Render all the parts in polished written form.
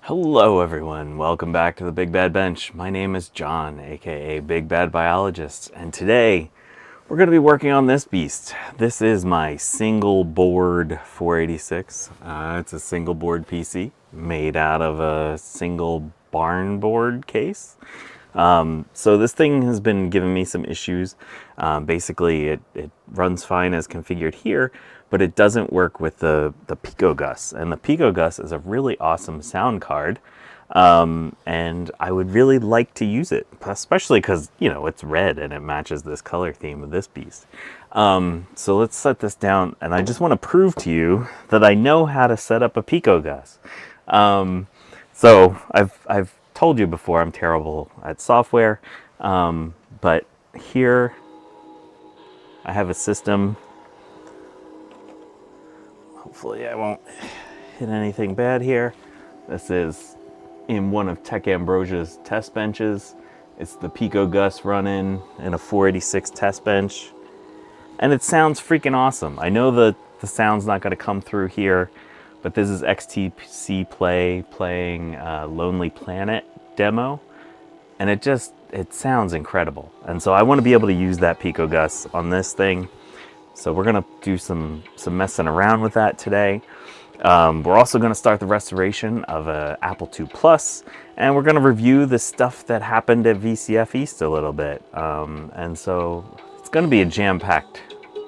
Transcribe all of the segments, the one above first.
Hello everyone, welcome back to the Big Bad Bench. My name is John, aka Big Bad Biologist, and today we're going to be working on this beast. This is my single board 486. It's a single board PC made out of a single barn board case. So this thing has been giving me some issues. Basically, it runs fine as configured here, but it doesn't work with the PicoGus. And the PicoGus is a really awesome sound card. And I would really like to use it, especially because, you know, it's red and it matches this color theme of this beast. So let's set this down, and I just want to prove to you that I know how to set up a PicoGus. So I've told you before I'm terrible at software, but here I have a system. Hopefully I won't hit anything bad here. This is in one of Tech Ambrosia's test benches. It's the PicoGus running in a 486 test bench, and it sounds freaking awesome. I know that the sound's not going to come through here, but this is XTC playing Lonely Planet demo, and it sounds incredible. And so I want to be able to use that PicoGus on this thing. So we're going to do some messing around with that today. We're also going to start the restoration of an Apple IIplus, and we're going to review the stuff that happened at VCF East a little bit. And so it's going to be a jam-packed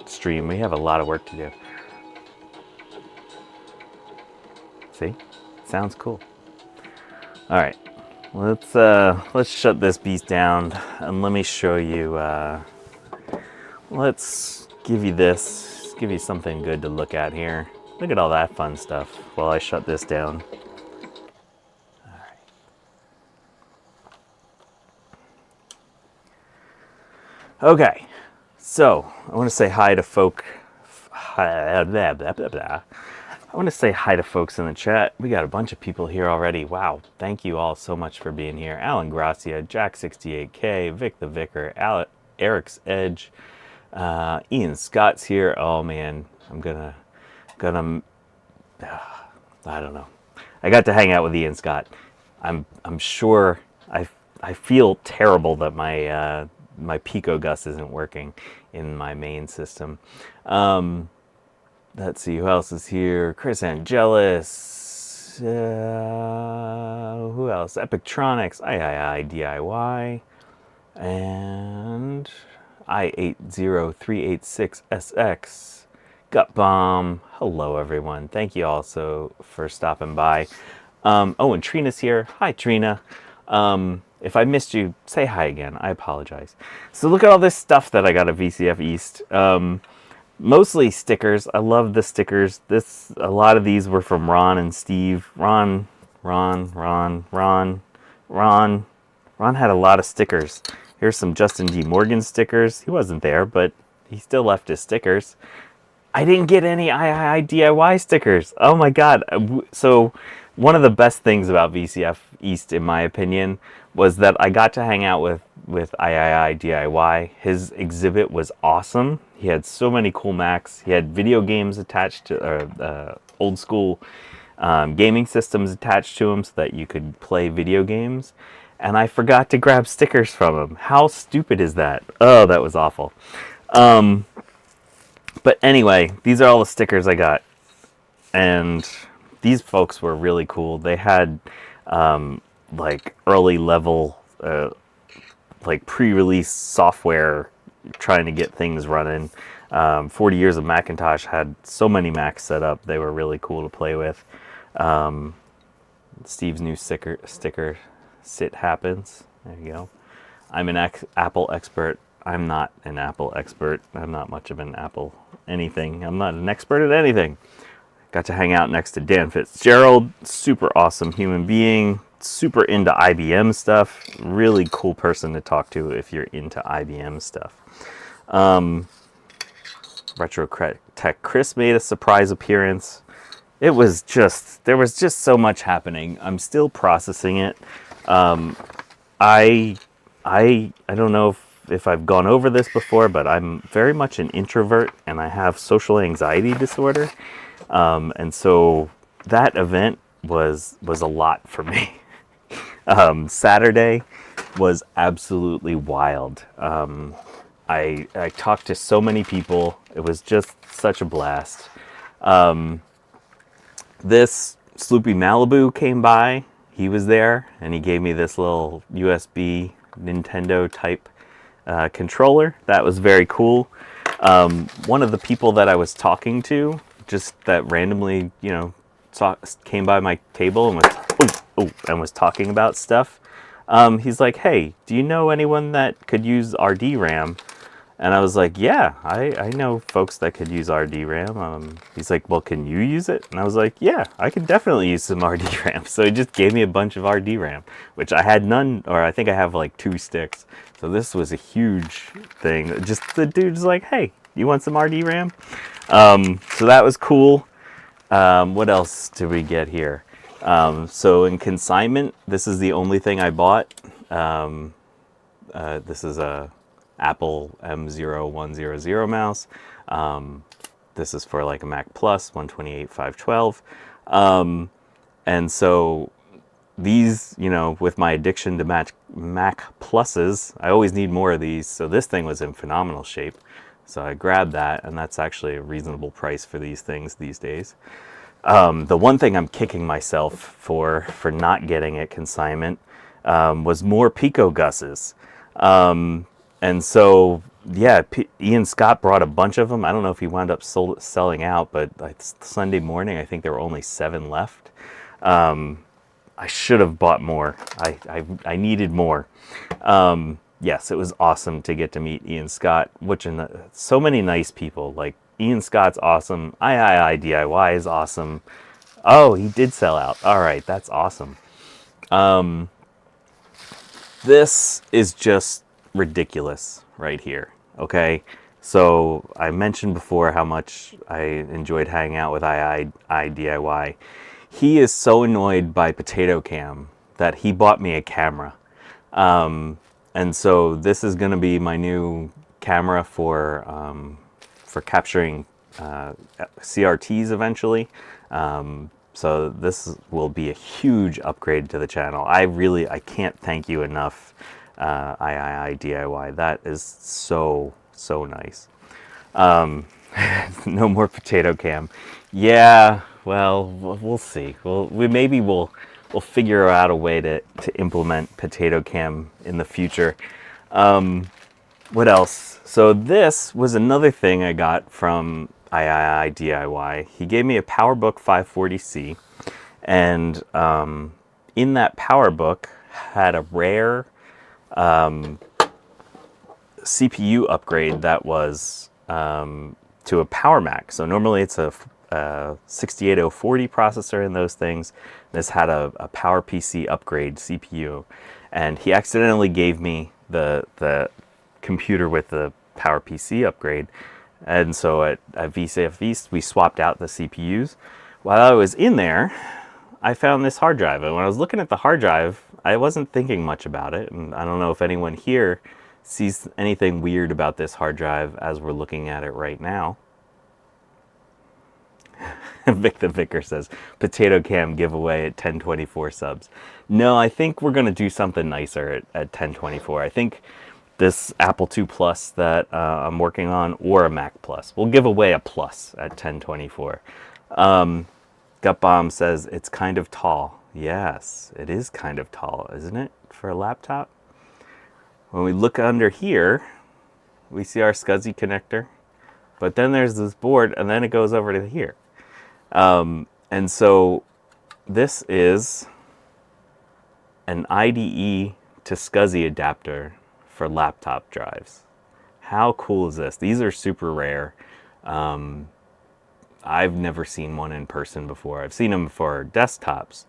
stream. We have a lot of work to do. See? Sounds cool. All right, let's shut this beast down, and let me show you. Let's give you something good to look at here. Look at all that fun stuff while I shut this down. All right. Okay, so I want to say hi to I want to say hi to folks in the chat. We got a bunch of people here already. Wow, thank you all so much for being here. Alan Gracia, Jack68K, Vic the Vicar, Eric's Edge, Ian Scott's here. Oh man, I'm gonna, I don't know. I got to hang out with Ian Scott. I'm sure I feel terrible that my my PicoGus isn't working in my main system. Let's see, who else is here? Chris Angelis. Who else? Epictronics, DIY, and I80386SX. Gut Bomb. Hello, everyone. Thank you also for stopping by. Oh, and Trina's here. Hi, Trina. If I missed you, say hi again. I apologize. So look at all this stuff that I got at VCF East. Mostly stickers. I love the stickers. A lot of these were from Ron and Steve. Ron had a lot of stickers. Here's some Justin D. Morgan stickers. He wasn't there, but he still left his stickers. I didn't get any III DIY stickers. Oh my god. So one of the best things about VCF East, in my opinion, was that I got to hang out with III DIY. His exhibit was awesome. He had so many cool Macs. He had video games attached to, old school gaming systems attached to him so that you could play video games. And I forgot to grab stickers from him. How stupid is that? Oh, that was awful. But anyway, these are all the stickers I got. And these folks were really cool. They had like early level, like pre-release software trying to get things running. 40 years of Macintosh had so many Macs set up. They were really cool to play with. Steve's new sticker, Sit Happens. There you go. I'm an Apple expert. I'm not an Apple expert. I'm not much of an Apple anything. I'm not an expert at anything. Got to hang out next to Dan Fitzgerald. Super awesome human being. Super into IBM stuff. Really cool person to talk to if you're into IBM stuff. Retro Tech Chris made a surprise appearance. There was just so much happening. I'm still processing it. I don't know if I've gone over this before, but I'm very much an introvert and I have social anxiety disorder. And so that event was a lot for me. Saturday was absolutely wild. I talked to so many people. It was just such a blast. This Sloopy Malibu came by. He was there, and he gave me this little USB Nintendo type controller. That was very cool. One of the people that I was talking to, just that randomly, you know, came by my table and was talking about stuff. He's like, "Hey, do you know anyone that could use RD-RAM?" And I was like, "Yeah, I know folks that could use RD-RAM." He's like, "Well, can you use it?" And I was like, "Yeah, I can definitely use some RD-RAM." So he just gave me a bunch of RD-RAM, which I had none, or I think I have like 2 sticks. So this was a huge thing. Just the dude's like, "Hey, you want some RD-RAM?" So that was cool. What else did we get here? So in consignment, this is the only thing I bought. This is a Apple M0100 mouse. This is for like a Mac Plus 128/512. And so these, you know, with my addiction to Mac Pluses, I always need more of these. So this thing was in phenomenal shape. So I grabbed that, and that's actually a reasonable price for these things these days. The one thing I'm kicking myself for not getting at consignment was more PicoGuses. And so, yeah, Ian Scott brought a bunch of them. I don't know if he wound up selling out, but Sunday morning, I think there were only 7 left. I should have bought more. I needed more. Yes, it was awesome to get to meet Ian Scott, so many nice people. Like, Ian Scott's awesome. DIY is awesome. Oh, he did sell out. All right, that's awesome. This is just ridiculous right here. Okay, so I mentioned before how much I enjoyed hanging out with DIY. He is so annoyed by Potato Cam that he bought me a camera. And so this is going to be my new camera for capturing CRTs eventually. So this will be a huge upgrade to the channel. I can't thank you enough, DIY. That is so nice. No more Potato Cam. Yeah, well, we'll see. We'll figure out a way to implement Potato Cam in the future. What else? So this was another thing I got from DIY. He gave me a PowerBook 540C, and in that PowerBook had a rare CPU upgrade that was to a Power Mac. So normally it's a 68040 processor in those things. This had a PowerPC upgrade CPU, and he accidentally gave me the computer with the PowerPC upgrade. And so at VCF East, we swapped out the CPUs. While I was in there, I found this hard drive. And when I was looking at the hard drive, I wasn't thinking much about it. And I don't know if anyone here sees anything weird about this hard drive as we're looking at it right now. Vic the Vicar says, Potato Cam giveaway at 1024 subs. No, I think we're going to do something nicer at 1024. I think this Apple IIplus that I'm working on, or a Mac Plus. We'll give away a Plus at 1024. Gut Bomb says, it's kind of tall. Yes, it is kind of tall, isn't it, for a laptop? When we look under here, we see our SCSI connector. But then there's this board, and then it goes over to here. And so this is an IDE to SCSI adapter for laptop drives. How cool is this? These are super rare. I've never seen one in person before. I've seen them for desktops,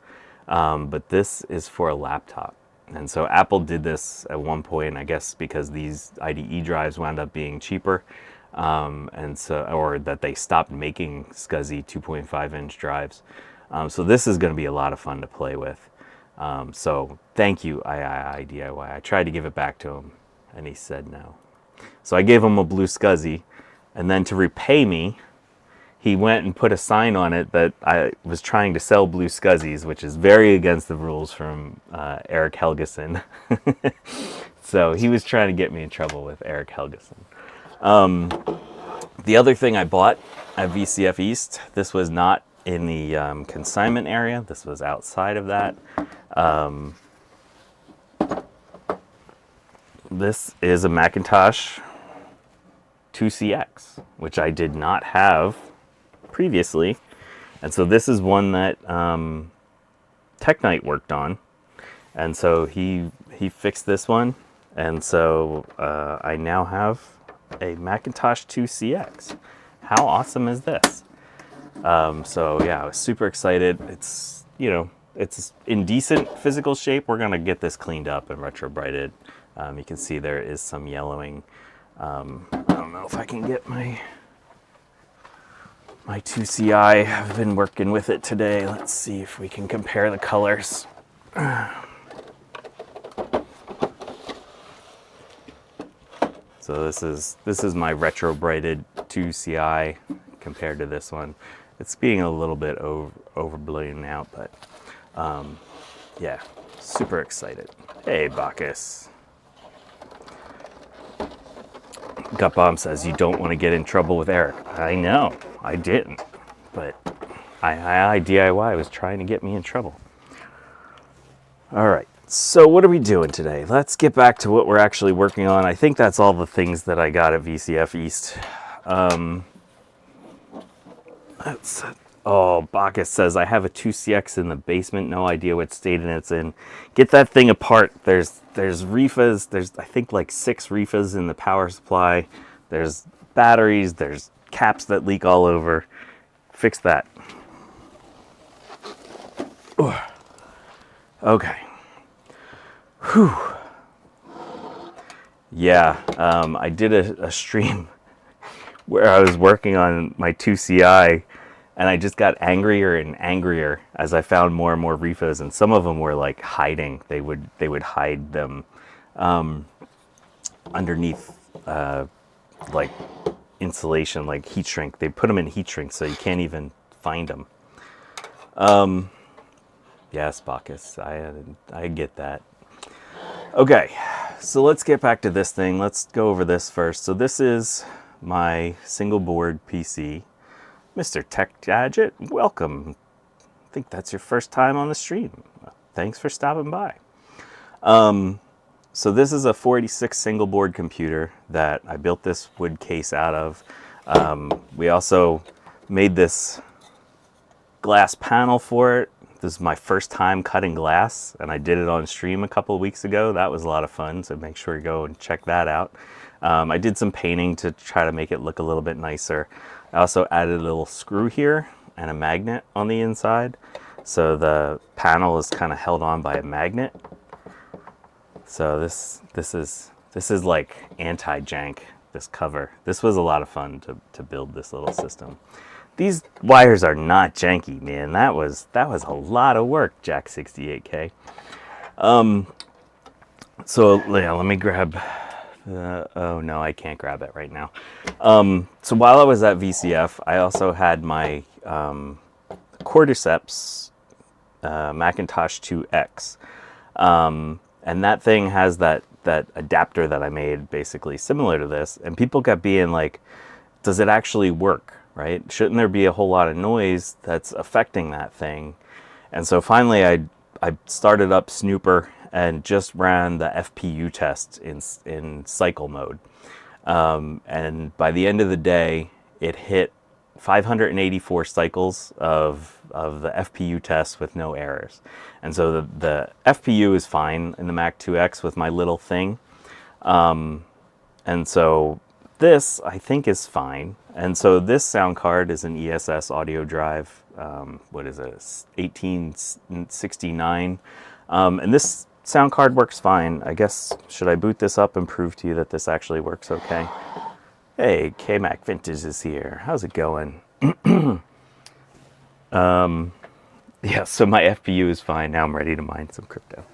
but this is for a laptop. And so Apple did this at one point, I guess, because these IDE drives wound up being cheaper, and so, or that they stopped making SCSI 2.5-inch drives. So this is going to be a lot of fun to play with. So thank you, DIY. I tried to give it back to him, and he said no. So I gave him a blue SCSI, and then to repay me, he went and put a sign on it that I was trying to sell blue scuzzies, which is very against the rules from Eric Helgeson. So he was trying to get me in trouble with Eric Helgeson. The other thing I bought at VCF East, this was not in the consignment area. This was outside of that. This is a Macintosh 2CX, which I did not have previously. And so this is one that Tech Knight worked on. And so he fixed this one. And so I now have a Macintosh 2CX. How awesome is this? So yeah, I was super excited. It's, you know, it's in decent physical shape. We're gonna get this cleaned up and retro-brighted. You can see there is some yellowing. I don't know if I can get my 2CI. I've been working with it today. Let's see if we can compare the colors. So this is my retro-brighted 2CI compared to this one. It's being a little bit overblown out, but yeah, super excited. Hey, Bacchus. Gut Bomb says you don't want to get in trouble with Eric. I know, I didn't, but I DIY was trying to get me in trouble. All right, so what are we doing today? Let's get back to what we're actually working on. I think that's all the things that I got at VCF East. Oh, Bacchus says, I have a 2CX in the basement, no idea what state it's in. Get that thing apart. There's reefas, there's I think like 6 reefas in the power supply. There's batteries, there's caps that leak all over. Fix that. Ooh. Okay. Whew. Yeah, I did a stream where I was working on my 2CI, and I just got angrier and angrier as I found more and more reefas, and some of them were like hiding. They would hide them underneath like insulation, like heat shrink. They put them in heat shrink so you can't even find them. Yes, Bacchus, I get that. Okay, so let's get back to this thing. Let's go over this first. So this is my single board PC. Mr. Tech Gadget, welcome. I think that's your first time on the stream. Thanks for stopping by. So this is a 486 single board computer that I built this wood case out of. We also made this glass panel for it. This is my first time cutting glass, and I did it on stream a couple of weeks ago. That was a lot of fun, so make sure you go and check that out. I did some painting to try to make it look a little bit nicer. I also added a little screw here and a magnet on the inside. So the panel is kind of held on by a magnet. So this is like anti-jank, this cover. This was a lot of fun to build this little system. These wires are not janky, man. That was a lot of work, Jack 68K. So yeah, let me grab. Oh no, I can't grab it right now. So while I was at VCF, I also had my Cordyceps Macintosh 2X, and that thing has that adapter that I made, basically similar to this. And people kept being like, "Does it actually work? Right? Shouldn't there be a whole lot of noise that's affecting that thing?" And so finally, I started up Snooper and just ran the FPU test in cycle mode. And by the end of the day, it hit 584 cycles of the FPU test with no errors. And so the FPU is fine in the Mac 2X with my little thing. And so this, I think, is fine. And so this sound card is an ESS audio drive. What is it? 1869. And this sound card works fine. I guess, should I boot this up and prove to you that this actually works okay? Hey, KMac Vintage is here. How's it going? Yeah, so my FPU is fine. Now I'm ready to mine some crypto.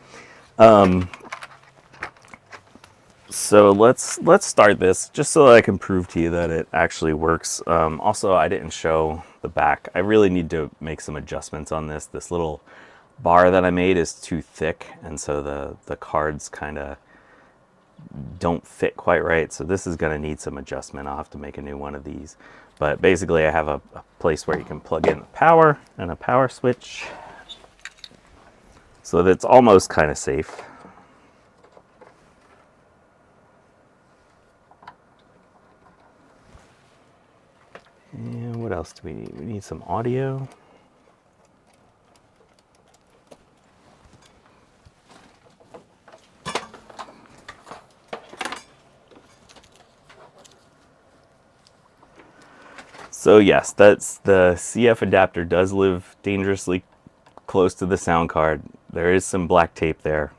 So let's start this just so that I can prove to you that it actually works. Also, I didn't show the back. I really need to make some adjustments on this. This little bar that I made is too thick, and so the cards kind of don't fit quite right. So this is going to need some adjustment. I'll have to make a new one of these. But basically, I have a place where you can plug in power and a power switch, so that it's almost kind of safe. And what else do we need? We need some audio. So yes, that's the CF adapter does live dangerously close to the sound card. There is some black tape there.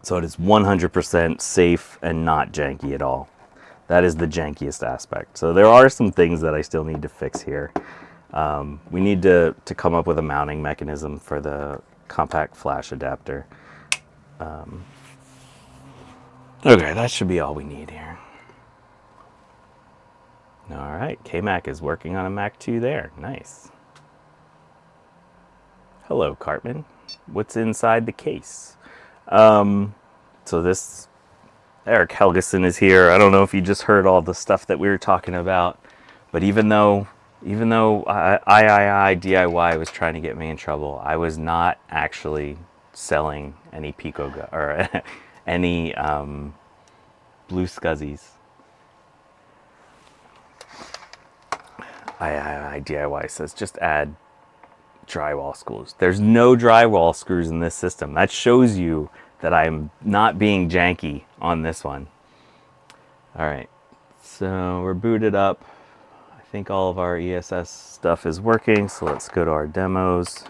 So it is 100% safe and not janky at all. That is the jankiest aspect. So there are some things that I still need to fix here. We need to come up with a mounting mechanism for the compact flash adapter. Okay, that should be all we need here. All right, K-Mac is working on a Mac 2 there. Nice. Hello, Cartman. What's inside the case? So this Eric Helgeson is here. I don't know if you just heard all the stuff that we were talking about, but even though I DIY was trying to get me in trouble, I was not actually selling any PicoGus or any blue scuzzies. I DIY says just add drywall screws. There's no drywall screws in this system. That shows you that I'm not being janky on this one. All right, so we're booted up. I think all of our ESS stuff is working, so let's go to our demos.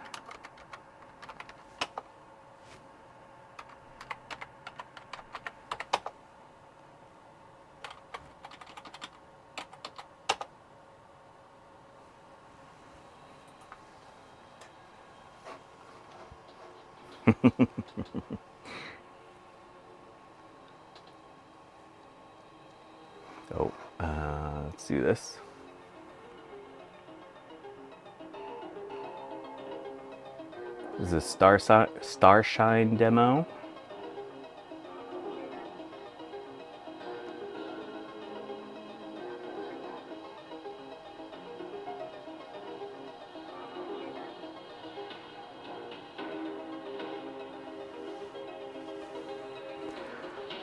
Let's do this. This is a Starshine demo.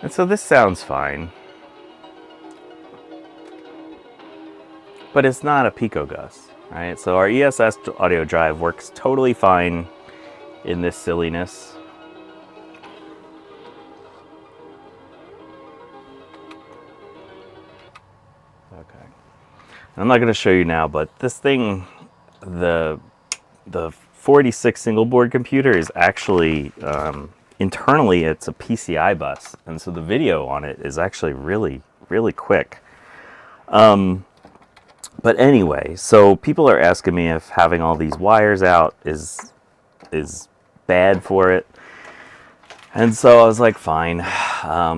And so this sounds fine, but it's not a PicoGus, right? So our ESS audio drive works totally fine in this silliness. Okay. And I'm not going to show you now, but this thing, the 46 single board computer is actually internally it's a PCI bus, and so the video on it is actually really quick. But anyway, so people are asking me if having all these wires out is bad for it, and so I was like, fine.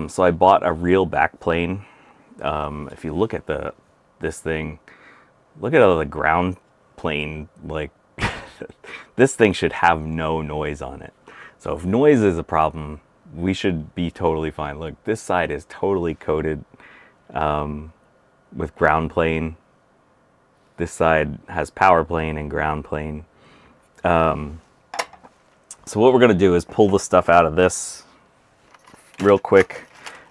So I bought a real backplane. If you look at this thing, look at all the ground plane, like this thing should have no noise on it. So if noise is a problem, we should be totally fine. Look, this side is totally coated with ground plane. This side has power plane and ground plane. So what we're going to do is pull the stuff out of this real quick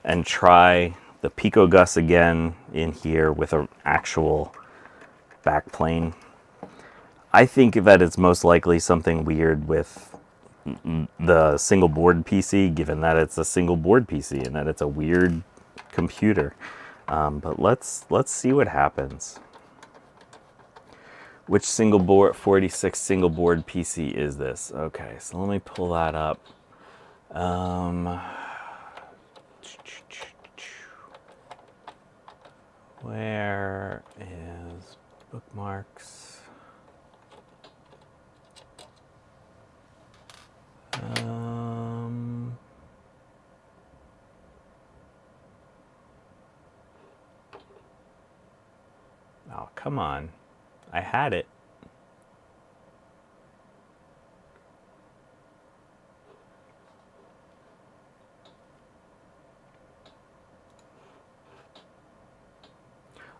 and try the PicoGus again in here with an actual backplane. I think that it's most likely something weird with the single board PC, given that it's a single board PC and that it's a weird computer. But let's see what happens. Which single board, 46 single board PC is this? Okay, so let me pull that up. Where is bookmarks? come on. I had it.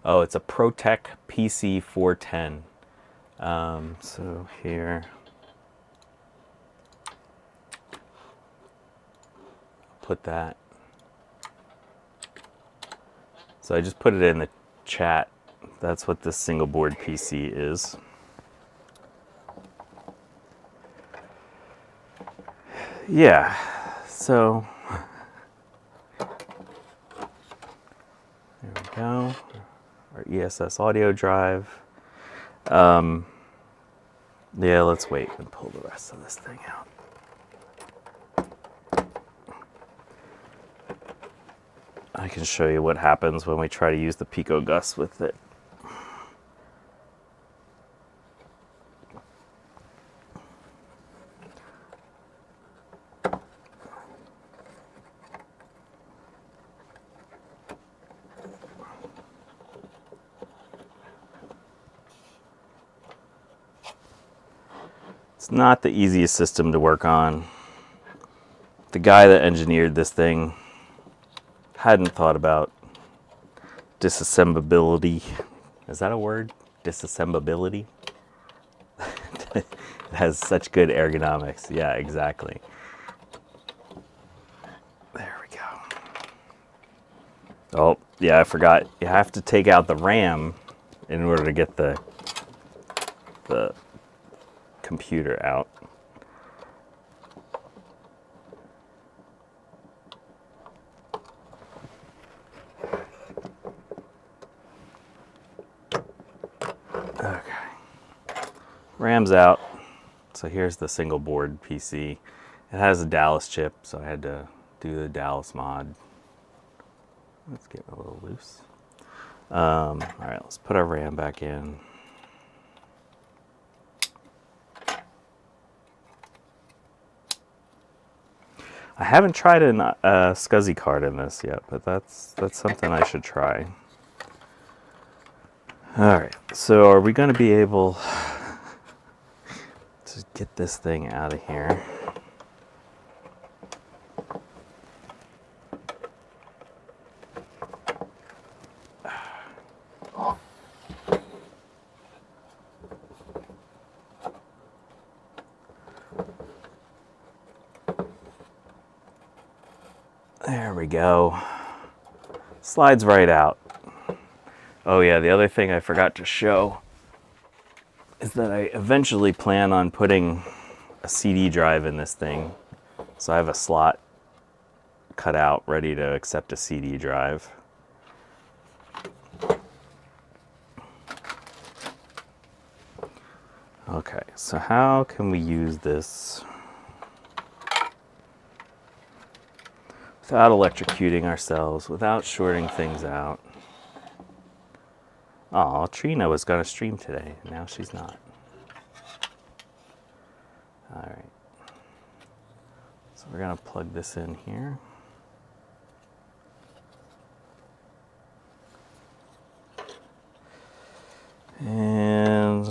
Oh, it's a ProTech PC 410. So here, put that. So I just put it in the chat. That's what this single board PC is. Yeah, so there we go. Our ESS audio drive. Yeah, let's wait and pull the rest of this thing out. I can show you what happens when we try to use the PicoGus with it. It's not the easiest system to work on. The guy that engineered this thing hadn't thought about disassemblability. Is that a word? Disassemblability? It has such good ergonomics. Yeah, exactly. There we go. Oh, yeah, I forgot. You have to take out the RAM in order to get the computer out. Okay. RAM's out. So here's the single board PC. It has a Dallas chip, so I had to do the Dallas mod. Let's get a little loose. All right, let's put our RAM back in. I haven't tried a SCSI card in this yet, but that's something I should try. All right, so are we going to be able to get this thing out of here? There we go. Slides right out. Oh yeah, the other thing I forgot to show is that I eventually plan on putting a CD drive in this thing. So I have a slot cut out ready to accept a CD drive. Okay, so how can we use this without electrocuting ourselves, without shorting things out? Oh, Trina was going to stream today. Now she's not. All right. So we're going to plug this in here. And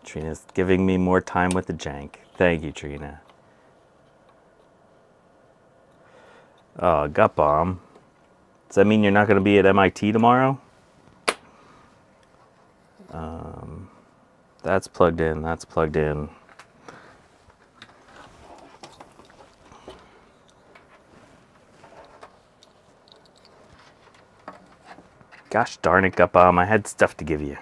Trina's giving me more time with the jank. Thank you, Trina. Oh, gut bomb. Does that mean you're not going to be at MIT tomorrow? That's plugged in. That's plugged in. Gosh darn it, gut bomb. I had stuff to give you.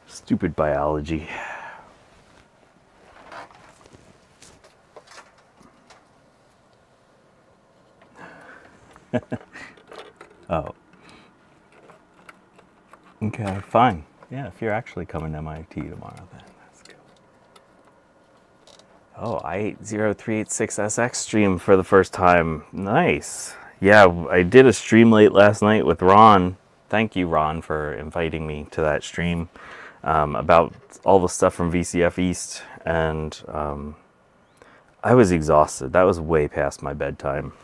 Stupid biology. Oh. Okay, fine. Yeah, if you're actually coming to MIT tomorrow, then that's cool. Oh, i80386SX stream for the first time. Nice. Yeah, I did a stream late last night with Ron. Thank you, Ron, for inviting me to that stream about all the stuff from VCF East. And I was exhausted. That was way past my bedtime.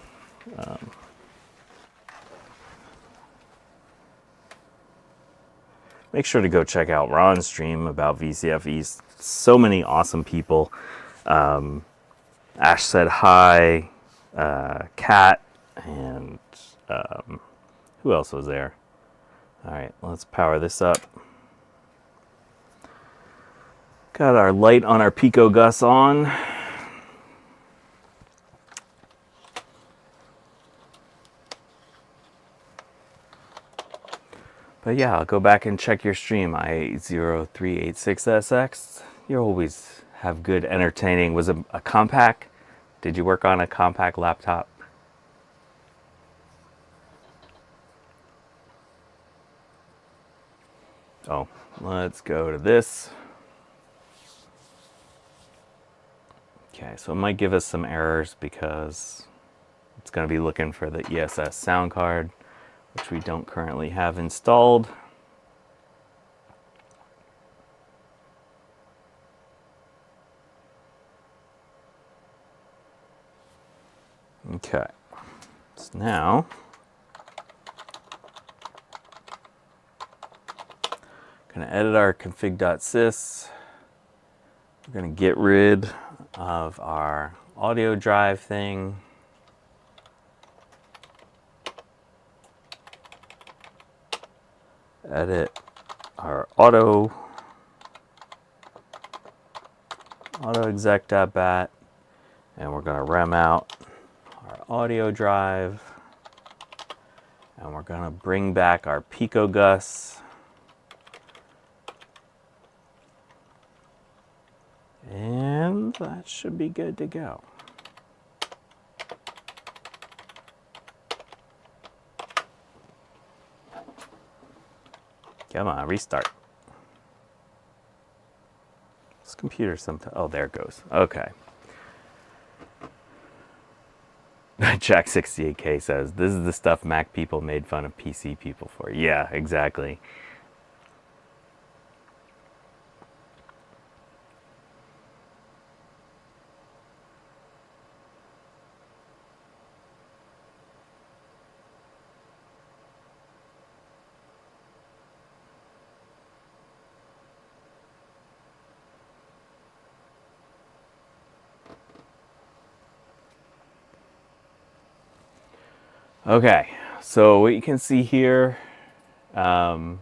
Make sure to go check out Ron's stream about VCF East. So many awesome people. Ash said hi, Kat, and who else was there? All right, let's power this up. Got our light on our PicoGus on. But yeah, I'll go back and check your stream, i80386SX. You always have good entertaining. Was it a compact? Did you work on a compact laptop? Oh, let's go to this. Okay, so it might give us some errors because it's going to be looking for the ESS sound card, which we don't currently have installed. Okay, so now I'm going to edit our config.sys. We're going to get rid of our audio drive thing. Edit our auto exec.bat, and we're going to rem out our audio drive, and we're going to bring back our PicoGus, and that should be good to go. Come on, restart. This computer sometimes, oh, there it goes. Okay. Jack 68K says, this is the stuff Mac people made fun of PC people for. Yeah, exactly. Okay, so what you can see here, uh-oh.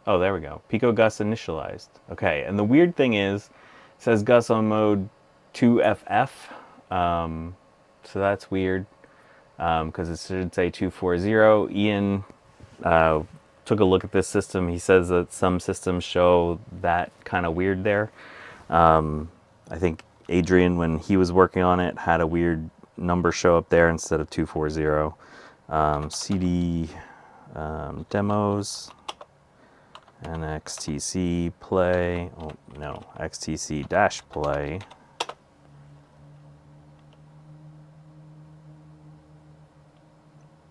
Oh, there we go. PicoGus initialized. Okay, and the weird thing is, it says Gus on mode 2FF, so that's weird, because it should say 240. Ian took a look at this system. He says that some systems show that kind of weird there. I think Adrian, when he was working on it, had a weird number show up there instead of 240. CD demos and XTC play. Oh no, XTC dash play.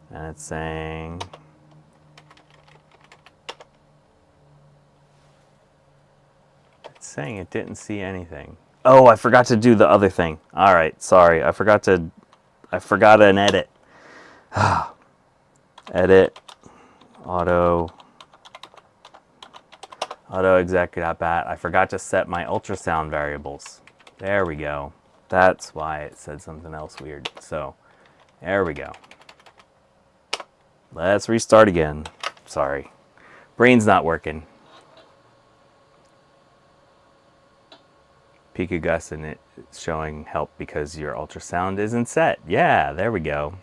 And it's saying it didn't see anything. Oh, I forgot to do the other thing. All right, sorry. I forgot an edit. Edit, auto exec.bat. I forgot to set my ultrasound variables. There we go. That's why it said something else weird. So, there we go. Let's restart again. Sorry. Brain's not working. PicoGus and it's showing help because your ultrasound isn't set. Yeah, there we go.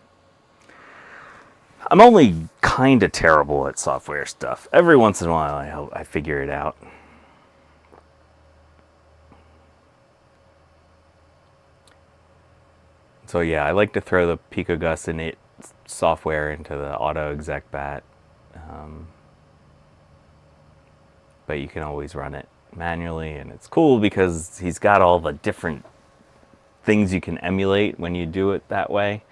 I'm only kind of terrible at software stuff. Every once in a while I figure it out. So yeah, I like to throw the PicoGus and it software into the auto exec bat. but you can always run it manually, and it's cool because he's got all the different things you can emulate when you do it that way.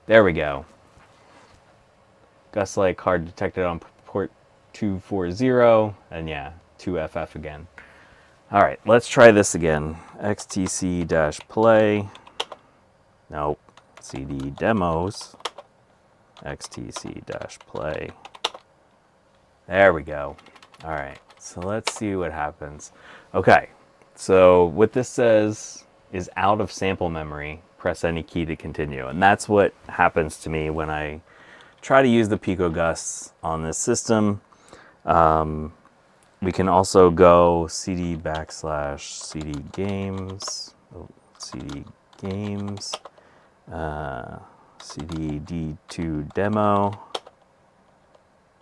There we go. Gus Lake card detected on port 240, and yeah, 2FF again. All right, let's try this again. XTC-play. Nope. CD demos. XTC-play. There we go. All right, so let's see what happens. Okay, so what this says is out of sample memory. Press any key to continue. And that's what happens to me when I try to use the PicoGus on this system. We can also go CD /CD games, CD games, CD D2 demo,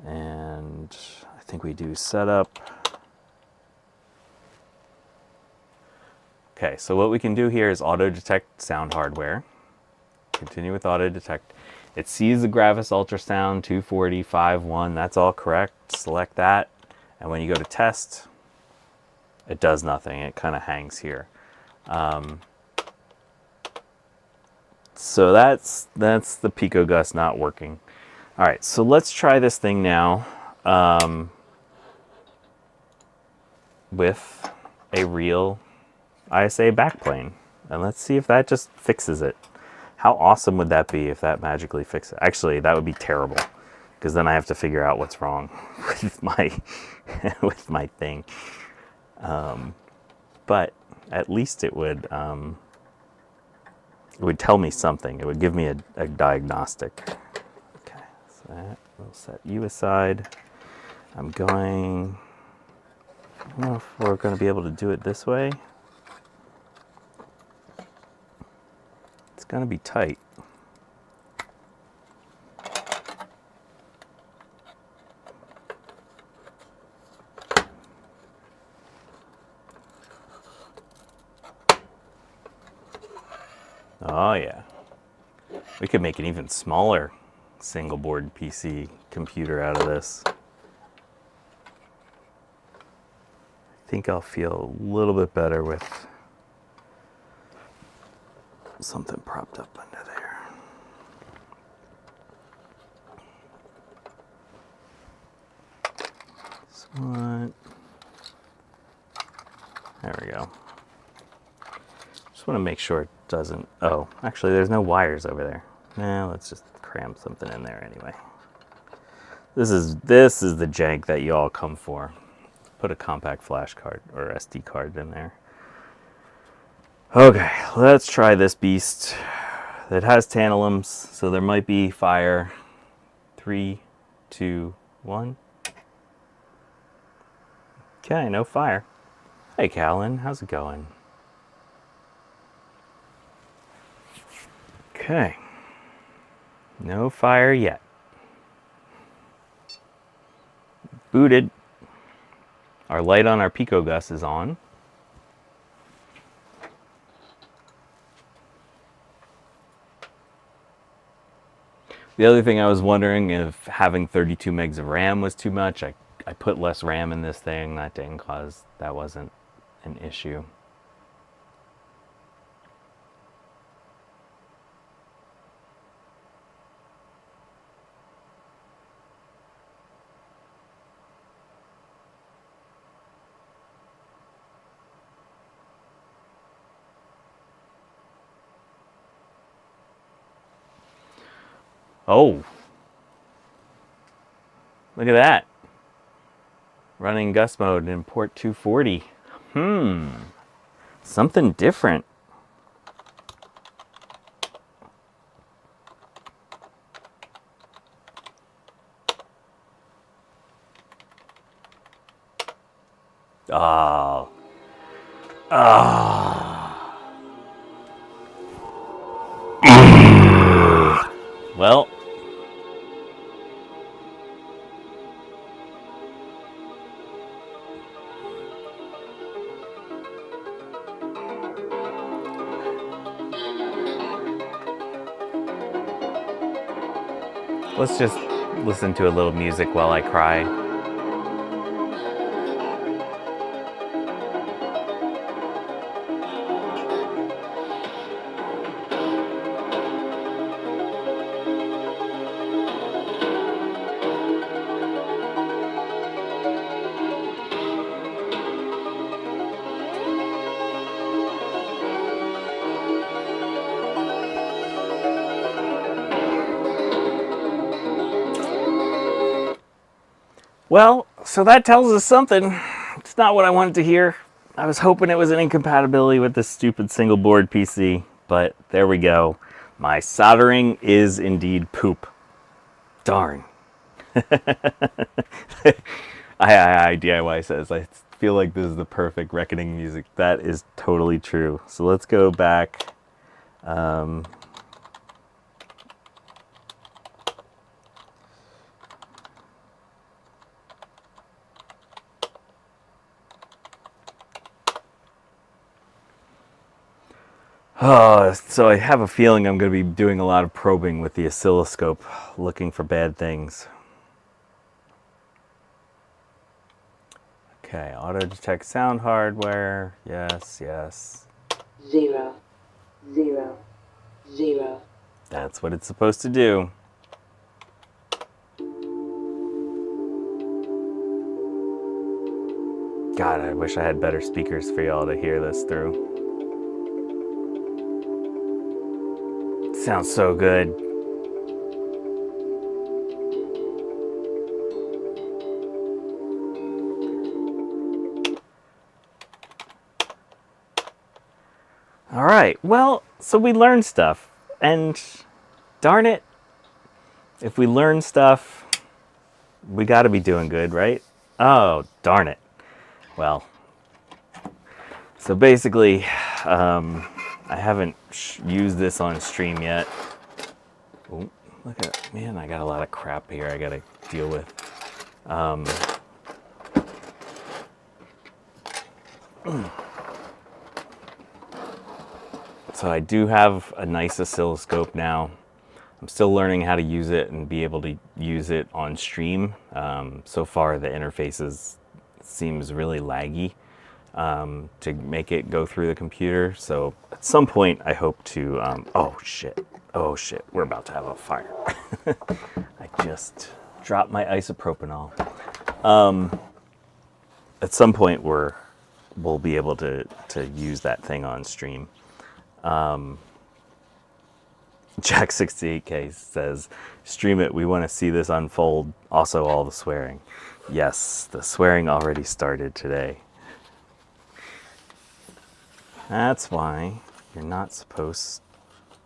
and I think we do setup. Okay, so what we can do here is auto detect sound hardware. Continue with auto detect. It sees the Gravis ultrasound 240.5.1. That's all correct. Select that. And when you go to test, it does nothing. It kind of hangs here. So that's the PicoGus not working. All right, so let's try this thing now with a real ISA backplane. And let's see if that just fixes it. How awesome would that be if that magically fixes it? Actually, that would be terrible, because then I have to figure out what's wrong with my with my thing. But at least it would tell me something. It would give me a diagnostic. Okay, so that, we'll set you aside. I don't know if we're going to be able to do it this way. It's going to be tight. Oh yeah. We could make an even smaller single board PC computer out of this. I think I'll feel a little bit better with something propped up under there. This one. There we go. Just want to make sure it doesn't. Oh, actually, there's no wires over there. Nah, let's just cram something in there anyway. This is the jank that you all come for. Put a compact flash card or SD card in there. Okay, let's try this beast. It has tantalums, so there might be fire. 3, 2, 1. Okay, no fire. Hey, Callan, how's it going? Okay, no fire yet. Booted. Our light on our PicoGus is on. The other thing I was wondering if having 32 megs of RAM was too much. I put less RAM in this thing. That didn't cause, that wasn't an issue. Oh, look at that. Running Gus mode in port 240. Something different. Oh. Well, let's just listen to a little music while I cry. Well, so that tells us something. It's not what I wanted to hear. I was hoping it was an incompatibility with this stupid single board PC, but there we go. My soldering is indeed poop. Darn. I DIY says, I feel like this is the perfect reckoning music. That is totally true. So let's go back. So I have a feeling I'm going to be doing a lot of probing with the oscilloscope, looking for bad things. Okay, auto detect sound hardware. Yes, yes. 0, 0, 0. That's what it's supposed to do. God, I wish I had better speakers for y'all to hear this through. Sounds so good. All right, well, so we learned stuff, and darn it, if we learn stuff, we got to be doing good, right? Oh, darn it. Well, so basically, I haven't used this on stream yet. Oh, look at, man, I got a lot of crap here I got to deal with. So I do have a nice oscilloscope now. I'm still learning how to use it and be able to use it on stream. So far the interfaces seems really laggy to make it go through the computer. So at some point I hope to, oh shit, we're about to have a fire. I just dropped my isopropanol. At some point we'll be able to use that thing on stream. Jack68K says, stream it, we want to see this unfold. Also all the swearing. Yes, the swearing already started today. That's why you're not supposed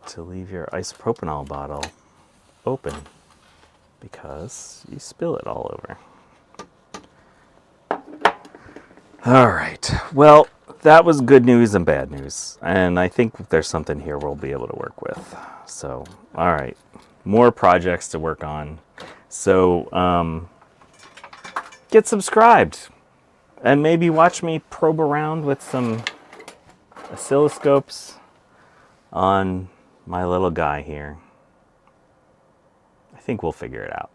to leave your isopropanol bottle open, because you spill it all over. All right, well, that was good news and bad news, and I think there's something here we'll be able to work with. So, all right, more projects to work on. So, get subscribed, and maybe watch me probe around with some oscilloscopes on my little guy here. I think we'll figure it out.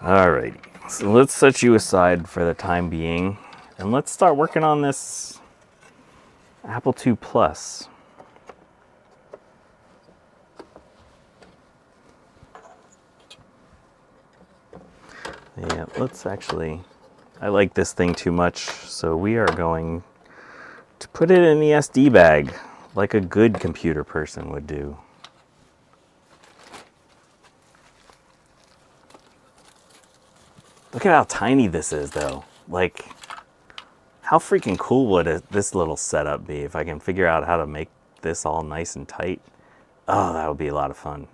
All righty. So let's set you aside for the time being, and let's start working on this Apple IIplus. Yeah, let's actually, I like this thing too much, so we are going to put it in the SD bag like a good computer person would do. Look at how tiny this is, though. Like, how freaking cool would this little setup be if I can figure out how to make this all nice and tight? Oh, that would be a lot of fun.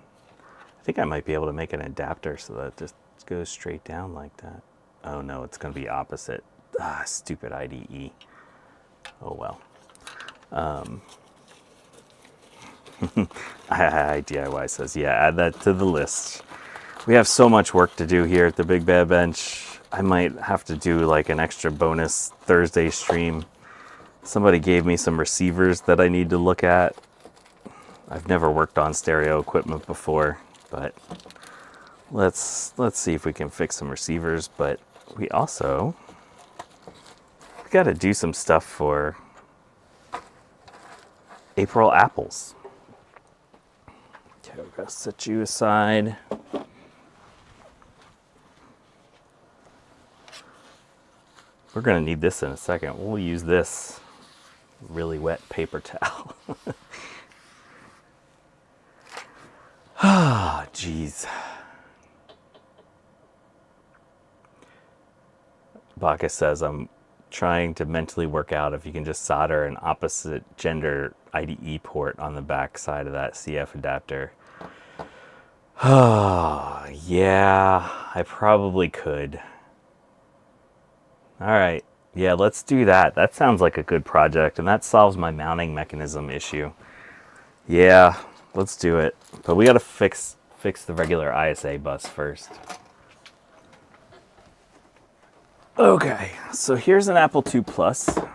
I think I might be able to make an adapter so that it just goes straight down like that. Oh no, it's going to be opposite. Ah, stupid IDE. Oh well. DIY says, yeah, add that to the list. We have so much work to do here at the Big Bad Bench. I might have to do like an extra bonus Thursday stream. Somebody gave me some receivers that I need to look at. I've never worked on stereo equipment before, but let's see if we can fix some receivers. But we also got to do some stuff for aprilapples. Okay, we're gonna set you aside. We're going to need this in a second. We'll use this really wet paper towel. Ah, jeez. Bacchus says I'm trying to mentally work out if you can just solder an opposite gender IDE port on the back side of that CF adapter. Oh, yeah, I probably could. All right, yeah, let's do that. That sounds like a good project, and that solves my mounting mechanism issue. Yeah, let's do it. But we got to fix the regular ISA bus first. Okay, so here's an Apple IIplus.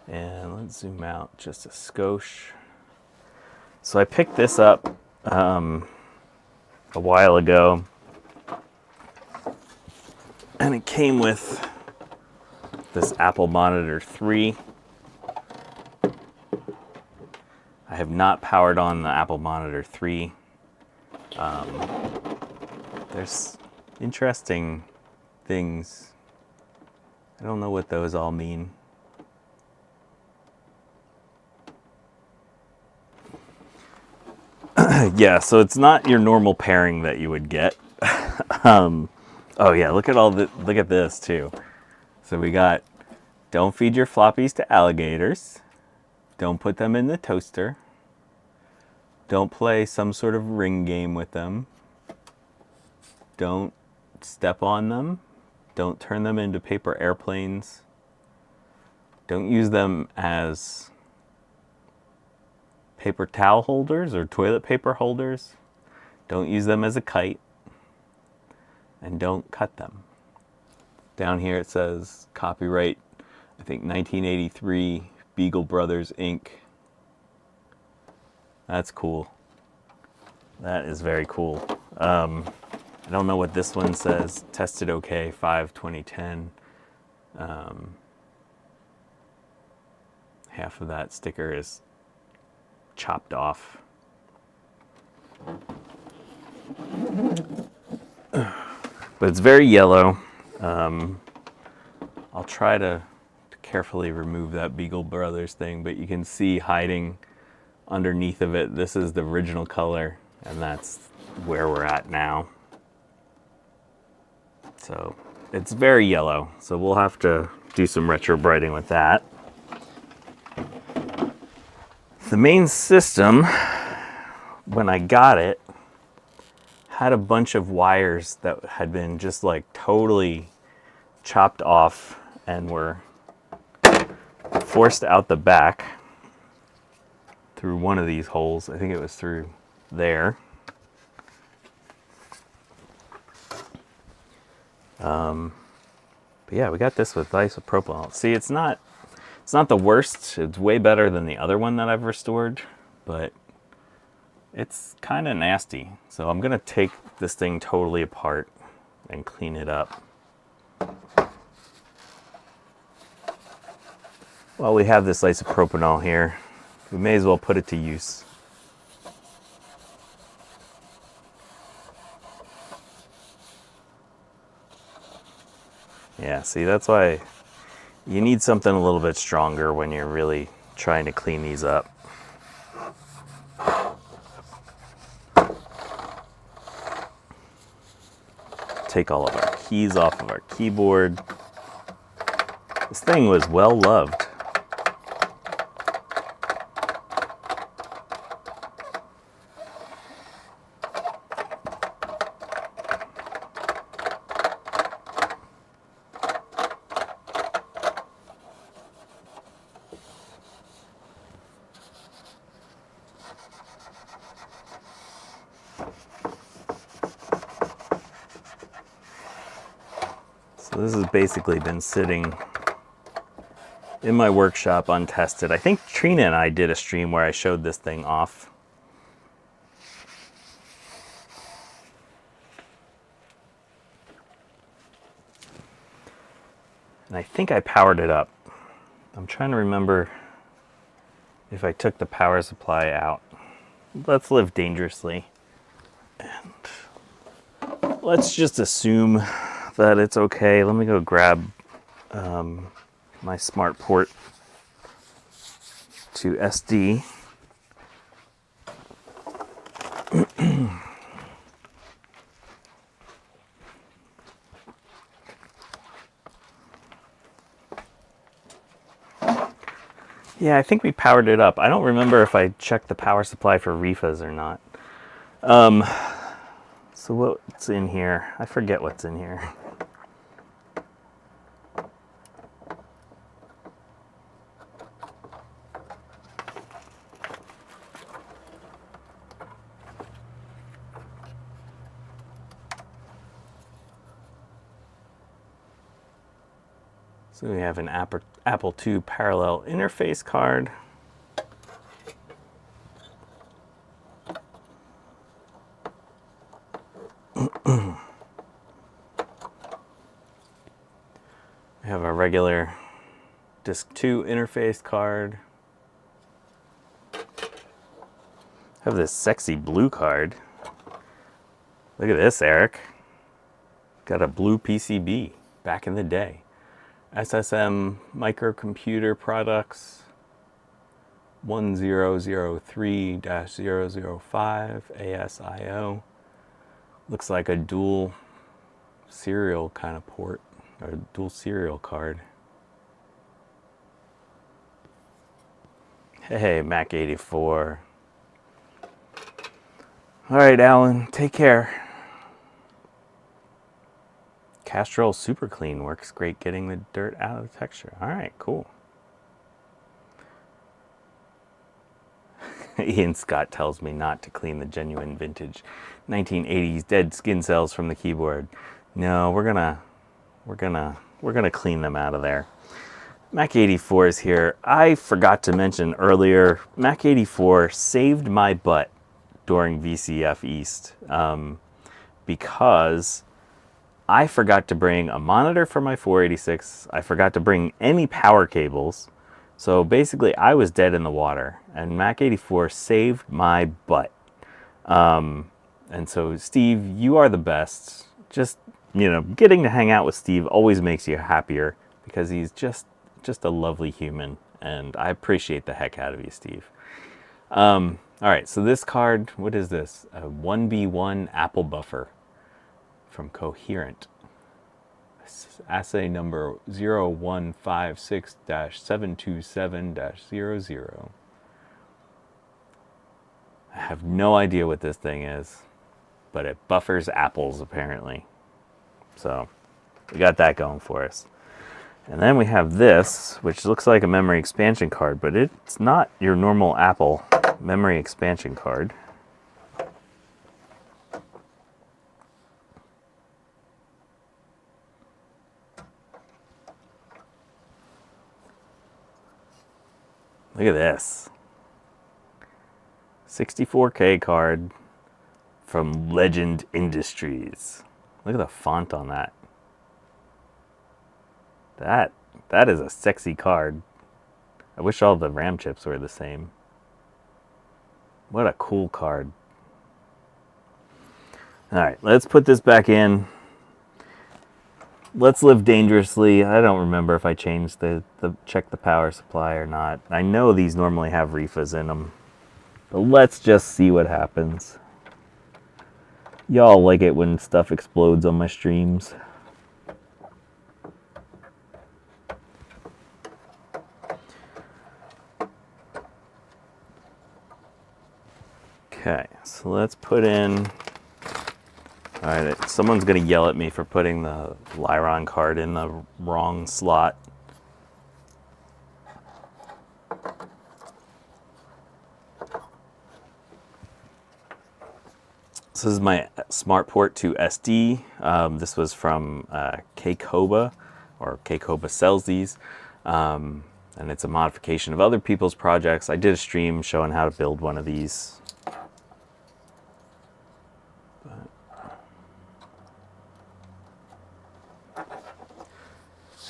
And let's zoom out just a skosh. So I picked this up a while ago. And it came with this Apple Monitor 3. I have not powered on the Apple Monitor 3. There's interesting things. I don't know what those all mean. Yeah, so it's not your normal pairing that you would get. Oh yeah, look at this too. So we got, don't feed your floppies to alligators. Don't put them in the toaster. Don't play some sort of ring game with them. Don't step on them. Don't turn them into paper airplanes. Don't use them as paper towel holders or toilet paper holders. Don't use them as a kite. And don't cut them. Down here it says copyright, I think 1983, Beagle Brothers Inc. That's cool. That is very cool. I don't know what this one says. Tested okay, 5/2010. Half of that sticker is chopped off. But it's very yellow. I'll try to carefully remove that Beagle Brothers thing, but you can see hiding underneath of it, this is the original color, and that's where we're at now. So it's very yellow, so we'll have to do some retro brighting with that. The main system, when I got it, had a bunch of wires that had been just like totally chopped off and were forced out the back through one of these holes. I think it was through there. But yeah, we got this with isopropyl. See, it's not the worst. It's way better than the other one that I've restored, but it's kind of nasty. So I'm gonna take this thing totally apart and clean it up. While we have this isopropanol here, we may as well put it to use. Yeah, see, that's why you need something a little bit stronger when you're really trying to clean these up. Take all of our keys off of our keyboard. This thing was well loved. So this has basically been sitting in my workshop untested. I think Trina and I did a stream where I showed this thing off. And I think I powered it up. I'm trying to remember if I took the power supply out. Let's live dangerously. And let's just assume that it's okay. Let me go grab my smart port to SD. Yeah, I think we powered it up. I don't remember if I checked the power supply for refas or not. So what's in here? I forget what's in here. So we have an Apple II parallel interface card. We have a regular Disc 2 interface card. Have this sexy blue card. Look at this, Eric. Got a blue PCB back in the day. SSM microcomputer products 1003-005 ASIO. Looks like a dual serial kind of port, or dual serial card. Hey, Mac 84. All right, Alan, take care. Castrol Super Clean works great getting the dirt out of the texture. All right, cool. Ian Scott tells me not to clean the genuine vintage 1980s dead skin cells from the keyboard. No, we're gonna clean them out of there. Mac 84 is here. I forgot to mention earlier, Mac 84 saved my butt during VCF East because I forgot to bring a monitor for my 486. I forgot to bring any power cables. So basically I was dead in the water, and Mac 84 saved my butt. And so Steve, you are the best. Just, you know, getting to hang out with Steve always makes you happier because he's just a lovely human, and I appreciate the heck out of you, Steve. All right, so this card, what is this? A 1B1 Apple buffer from Coherent. Assay number 0156-727-00. I have no idea what this thing is, but it buffers apples apparently. So we got that going for us. And then we have this, which looks like a memory expansion card, but it's not your normal Apple memory expansion card. Look at this. 64K card from Legend Industries. Look at the font on that. That is a sexy card. I wish all the RAM chips were the same. What a cool card. All right, let's put this back in. Let's live dangerously. I don't remember if I changed the check the power supply or not. I know these normally have refas in them. But let's just see what happens. Y'all like it when stuff explodes on my streams. Okay, so let's put in... All right, someone's going to yell at me for putting the Lyron card in the wrong slot. This is my smart port to SD. This was from Kkoba, or Kkoba sells these. And it's a modification of other people's projects. I did a stream showing how to build one of these.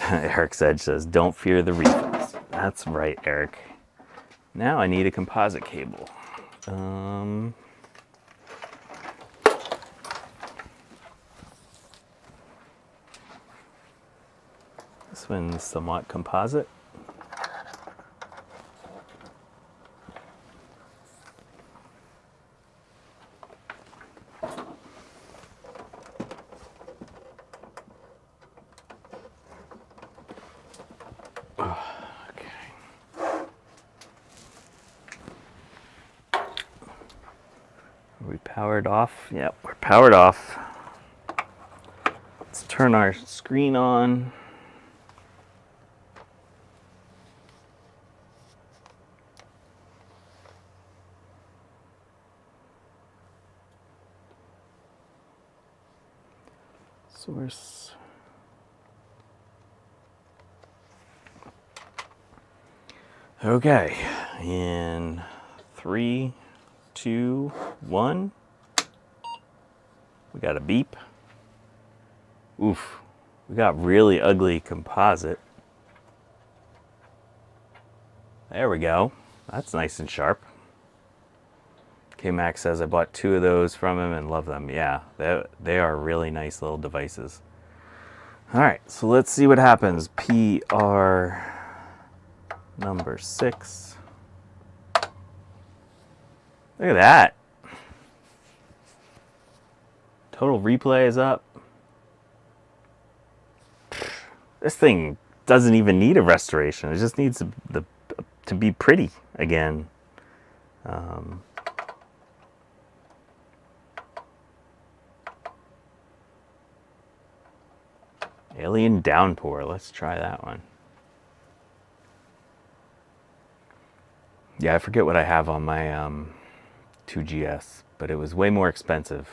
Eric's Edge says, don't fear the refills. That's right, Eric. Now I need a composite cable. This one's somewhat composite. Powered off. Yep, we're powered off. Let's turn our screen on. Source. Okay, in 3, 2, 1. We got a beep. Oof, we got really ugly composite. There we go. That's nice and sharp. K-Max says I bought 2 of those from him and love them. Yeah, they are really nice little devices. All right, so let's see what happens. PR number 6. Look at that. Total replay is up. This thing doesn't even need a restoration. It just needs to be pretty again. Alien Downpour. Let's try that one. Yeah, I forget what I have on my 2GS, but it was way more expensive.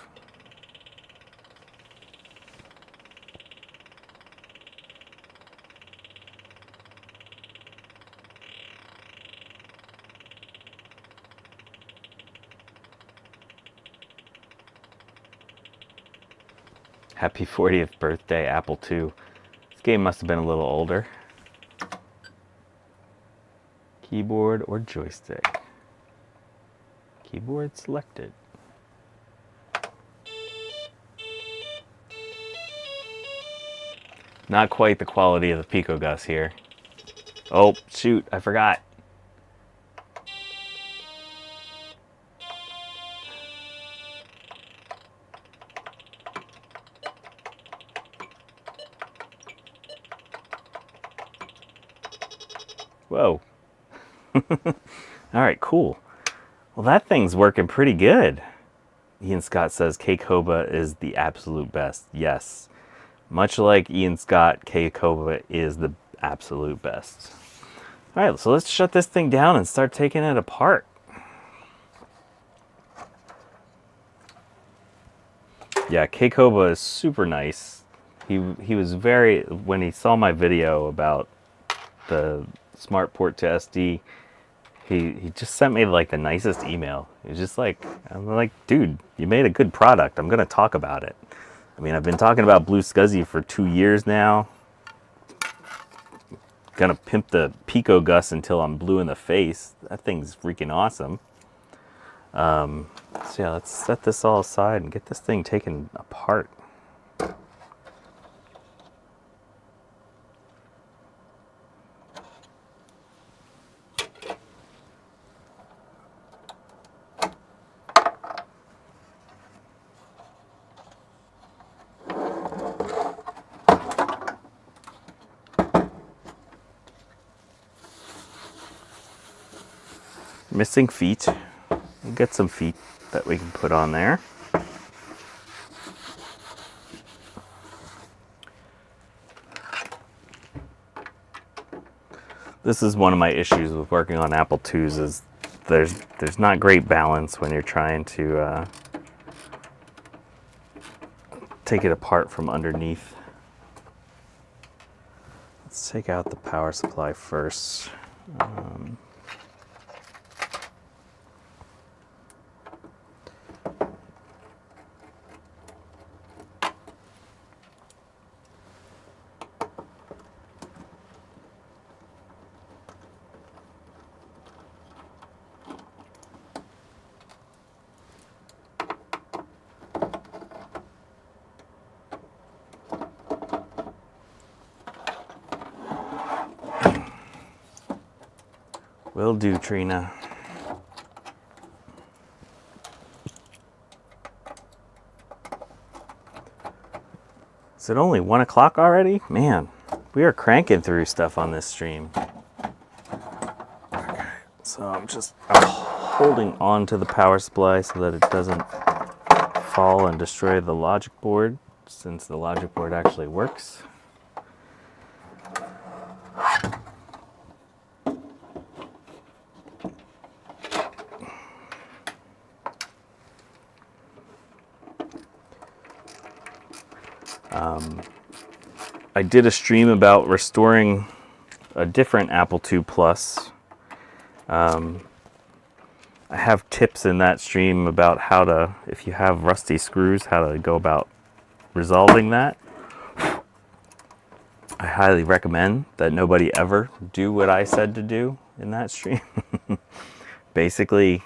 Happy 40th birthday, Apple II. This game must have been a little older. Keyboard or joystick? Keyboard selected. Not quite the quality of the PicoGus here. Oh, shoot, I forgot. Whoa. All right, cool. Well, that thing's working pretty good. Ian Scott says K-Koba is the absolute best. Yes. Much like Ian Scott, K-Koba is the absolute best. All right, so let's shut this thing down and start taking it apart. Yeah, K-Koba is super nice. He was very, when he saw my video about the Smart Port to SD, he just sent me like the nicest email. He was just like, I'm like, dude, you made a good product. I'm gonna talk about it. I mean, I've been talking about Blue SCSI for 2 years now. Gonna pimp the PicoGus until I'm blue in the face. That thing's freaking awesome. So yeah, let's set this all aside and get this thing taken apart. Missing feet. We'll get some feet that we can put on there. This is one of my issues with working on Apple IIs is there's not great balance when you're trying to take it apart from underneath. Let's take out the power supply first. Will do, Trina. Is it only 1 o'clock already? Man, we are cranking through stuff on this stream. Okay, so I'm holding on to the power supply so that it doesn't fall and destroy the logic board, since the logic board actually works. I did a stream about restoring a different Apple IIplus. I have tips in that stream about how to, if you have rusty screws, how to go about resolving that. I highly recommend that nobody ever do what I said to do in that stream. Basically,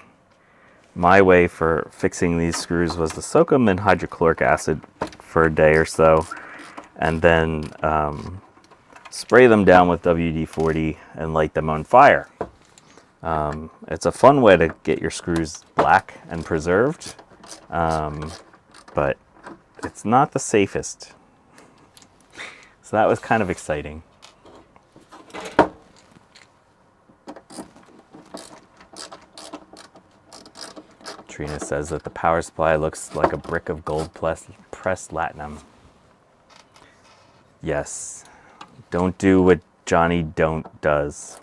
my way for fixing these screws was to soak them in hydrochloric acid for a day or so, and then spray them down with WD-40 and light them on fire. It's a fun way to get your screws black and preserved, but it's not the safest. So that was kind of exciting. Trina says that the power supply looks like a brick of gold pressed latinum. Yes. Don't do what Johnny Don't does.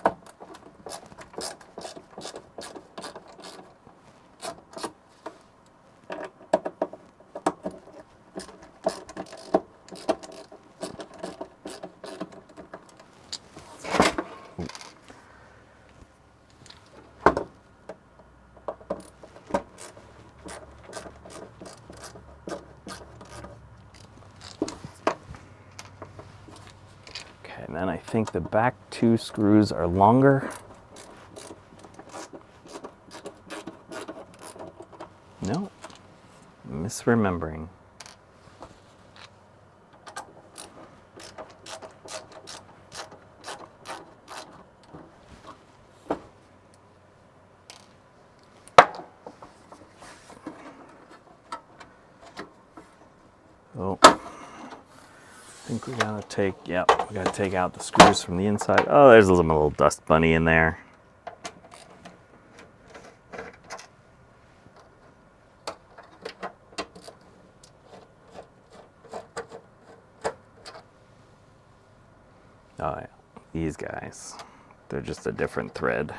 And then I think the back two screws are longer. No, misremembering. Oh. I think we gotta take, yep, we gotta take out the screws from the inside. Oh, there's a little dust bunny in there. Oh yeah, these guys, they're just a different thread.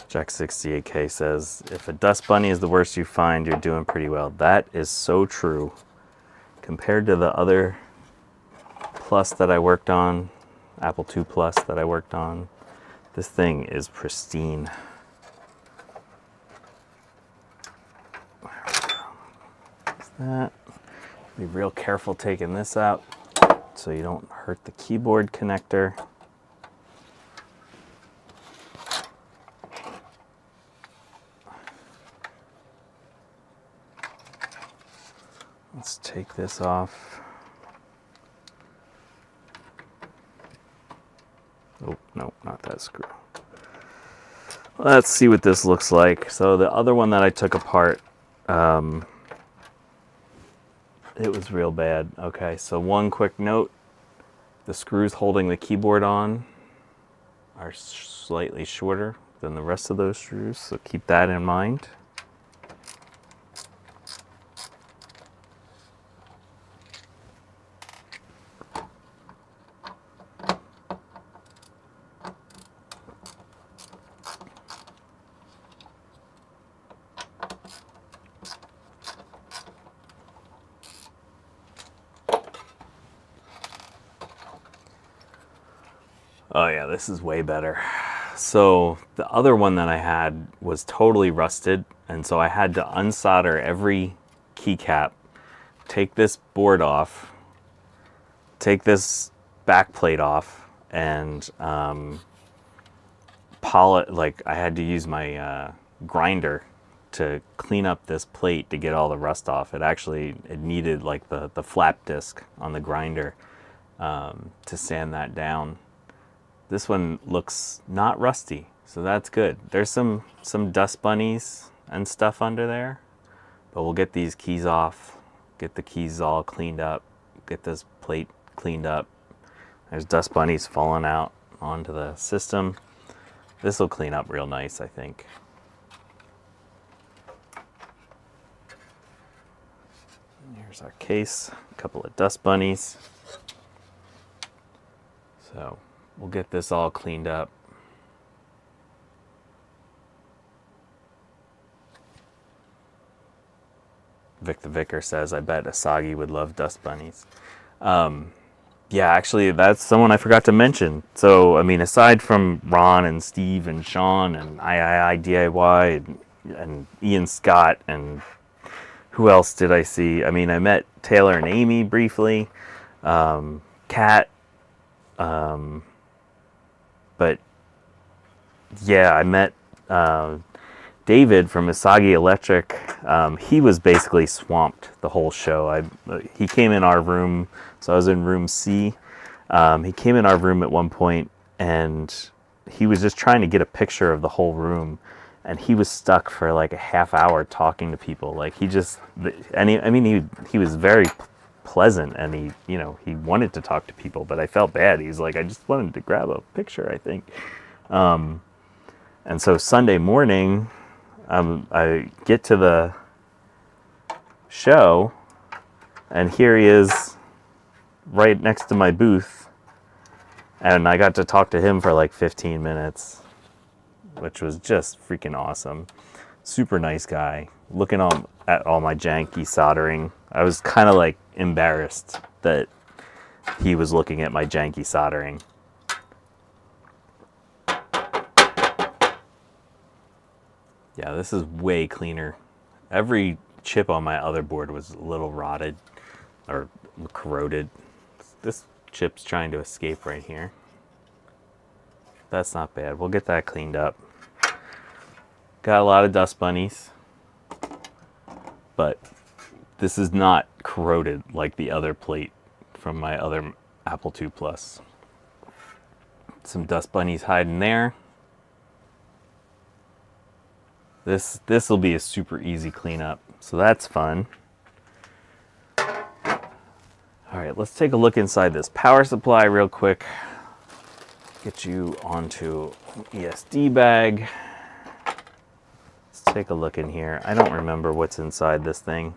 Jack68K says, if a dust bunny is the worst you find, you're doing pretty well. That is so true. Compared to the other Plus that I worked on, Apple IIplus that I worked on, this thing is pristine. That's that. Be real careful taking this out so you don't hurt the keyboard connector. Let's take this off. Oh, no, not that screw. Let's see what this looks like. So the other one that I took apart, it was real bad. Okay, so one quick note. The screws holding the keyboard on are slightly shorter than the rest of those screws, so keep that in mind. Oh yeah, this is way better. So the other one that I had was totally rusted, and so I had to unsolder every keycap, take this board off, take this back plate off, and polish. Like I had to use my grinder to clean up this plate to get all the rust off. It needed like the flap disc on the grinder to sand that down. This one looks not rusty, so that's good. There's some dust bunnies and stuff under there, But we'll get these keys off, get the keys all cleaned up, get this plate cleaned up. There's dust bunnies falling out onto the system. This will clean up real nice, I think. And here's our case, a couple of dust bunnies. So we'll get this all cleaned up. Vic the Vicar says, I bet Asagi would love dust bunnies. Yeah, actually, that's someone I forgot to mention. So, I mean, aside from Ron and Steve and Sean and III DIY and Ian Scott and who else did I see? I mean, I met Taylor and Amy briefly, Kat, but yeah, I met David from Asagi Electric. He was basically swamped the whole show. He came in our room, so I was in room C. He came in our room at one point, and he was just trying to get a picture of the whole room, and he was stuck for like a half hour talking to people. Like he was very pleasant, and he wanted to talk to people, but I felt bad. He's like, I just wanted to grab a picture, I think. And so Sunday morning, I get to the show, and here he is right next to my booth, and I got to talk to him for like 15 minutes, which was just freaking awesome. Super nice guy, looking at all my janky soldering. I was kind of like embarrassed that he was looking at my janky soldering. Yeah, this is way cleaner. Every chip on my other board was a little rotted or corroded. This chip's trying to escape right here. That's not bad. We'll get that cleaned up. Got a lot of dust bunnies, but this is not corroded like the other plate from my other Apple IIplus. Some dust bunnies hiding there. This will be a super easy cleanup, so that's fun. All right, let's take a look inside this power supply real quick. Get you onto an ESD bag. Let's take a look in here. I don't remember what's inside this thing.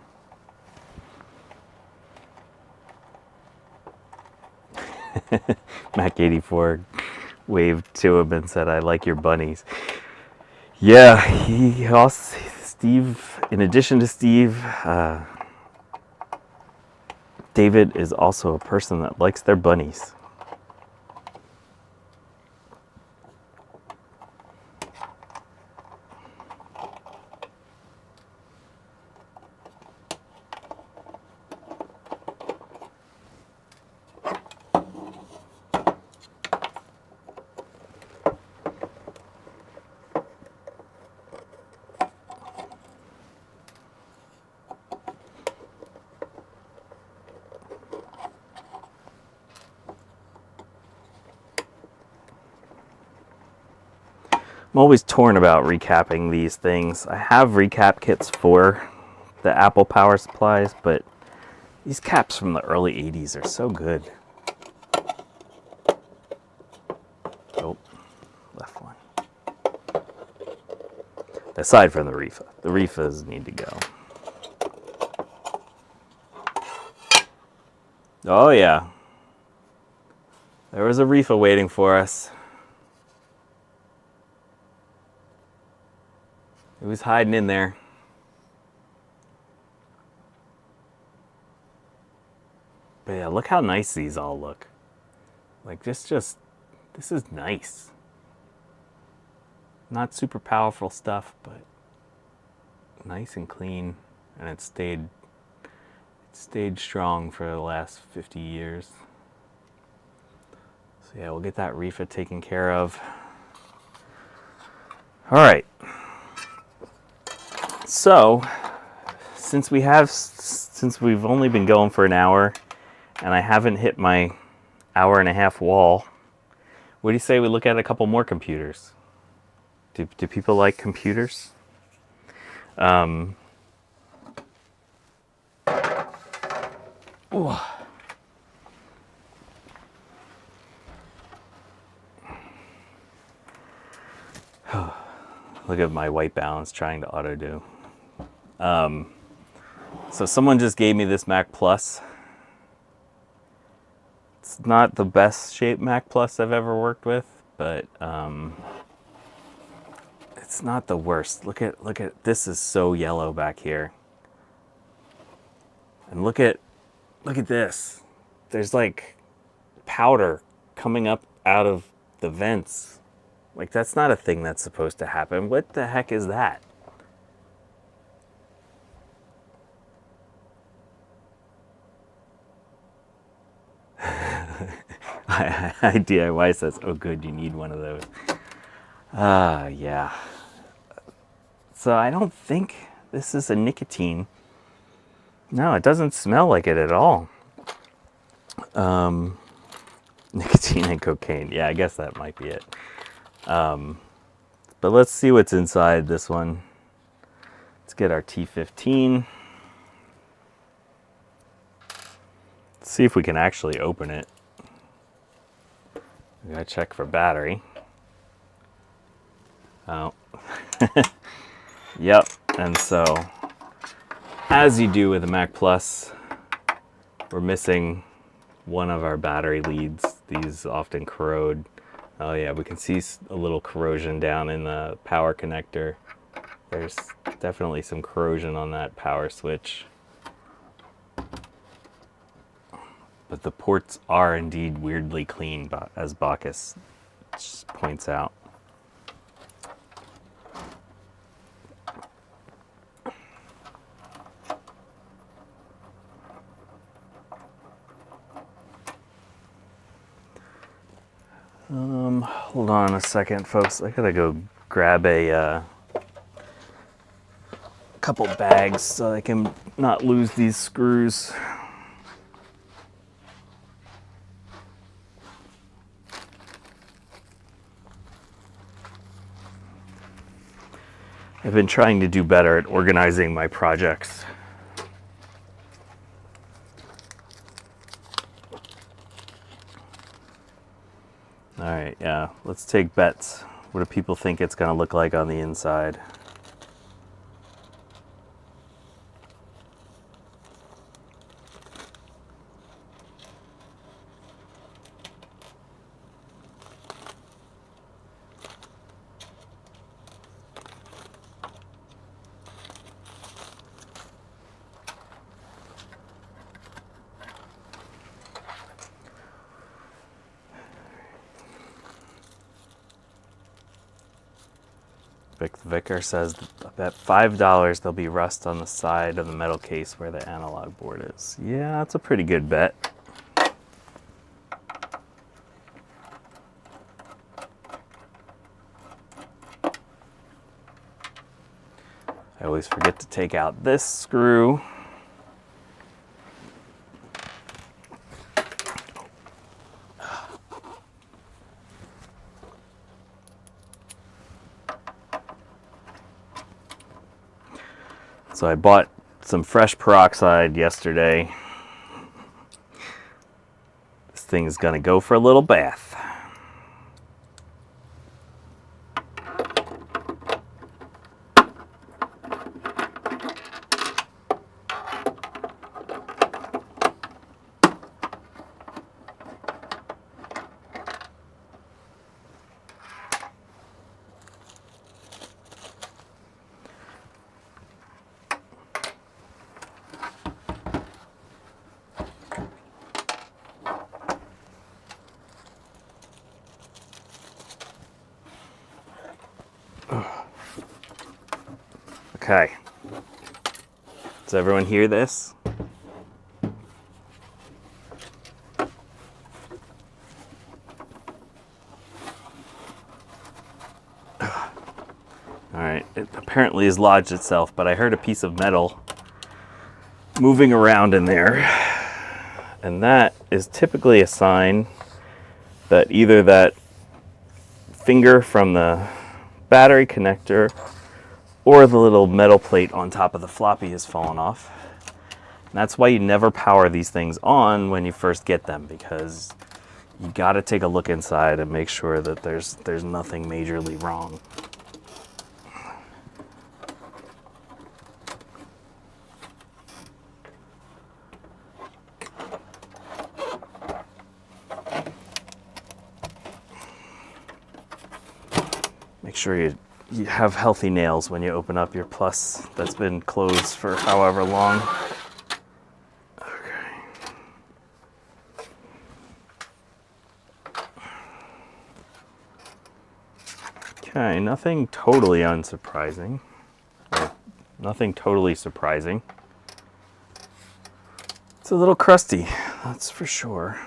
Mac84 waved to him and said, I like your bunnies. Yeah, he also, Steve, in addition to Steve, David is also a person that likes their bunnies. I'm always torn about recapping these things. I have recap kits for the Apple power supplies, but these caps from the early 80s are so good. Oh, left one. Aside from the Rifa. The Rifas need to go. Oh yeah. There was a Rifa waiting for us. It was hiding in there. But yeah, look how nice these all look. Like this is nice. Not super powerful stuff, but nice and clean, and it stayed strong for the last 50 years. So yeah, we'll get that Rifa taken care of. All right. So, since we've only been going for an hour, and I haven't hit my hour-and-a-half wall, what do you say we look at a couple more computers? Do people like computers? Ooh. Look at my white balance trying to auto do. So someone just gave me this Mac Plus. It's not the best shaped Mac Plus I've ever worked with, but it's not the worst. Look at this is so yellow back here. And look at this. There's like powder coming up out of the vents. Like, that's not a thing that's supposed to happen. What the heck is that? DIY says, oh good, you need one of those. Yeah. So I don't think this is a nicotine. No, it doesn't smell like it at all. Nicotine and cocaine. Yeah, I guess that might be it. But let's see what's inside this one. Let's get our T15. Let's see if we can actually open it. We gotta check for battery. Oh. Yep, and so, as you do with the Mac Plus, we're missing one of our battery leads. These often corrode. Oh yeah, we can see a little corrosion down in the power connector. There's definitely some corrosion on that power switch. But the ports are indeed weirdly clean, as Bacchus points out. Hold on a second, folks. I gotta go grab a couple bags so I can not lose these screws. I've been trying to do better at organizing my projects. All right, yeah, let's take bets. What do people think it's gonna look like on the inside? Vic the Vicar says that $5 there'll be rust on the side of the metal case where the analog board is. Yeah, that's a pretty good bet. I always forget to take out this screw. So I bought some fresh peroxide yesterday. This thing's gonna go for a little bath. Okay. Does everyone hear this? Alright, it apparently has lodged itself, but I heard a piece of metal moving around in there. And that is typically a sign that either that finger from the battery connector or the little metal plate on top of the floppy has fallen off. That's why you never power these things on when you first get them, because you got to take a look inside and make sure that there's nothing majorly wrong. Make sure you have healthy nails when you open up your Plus that's been closed for however long. Okay, nothing totally unsurprising. Or nothing totally surprising. It's a little crusty, that's for sure.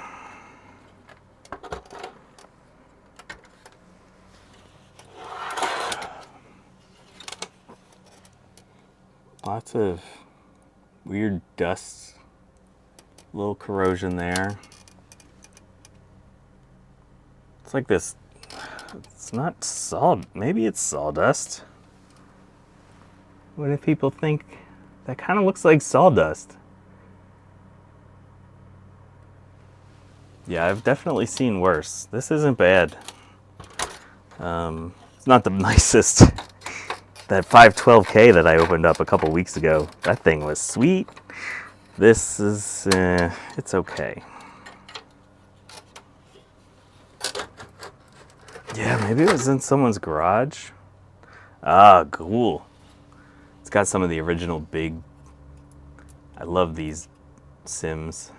Lots of weird dust, a little corrosion there. It's like this, it's not salt, maybe it's sawdust. What do people think? That kind of looks like sawdust. Yeah, I've definitely seen worse. This isn't bad. It's not the nicest. That 512K that I opened up a couple weeks ago, that thing was sweet. This is, it's okay. Yeah, maybe it was in someone's garage. Ah, cool. It's got some of the original big, I love these Sims.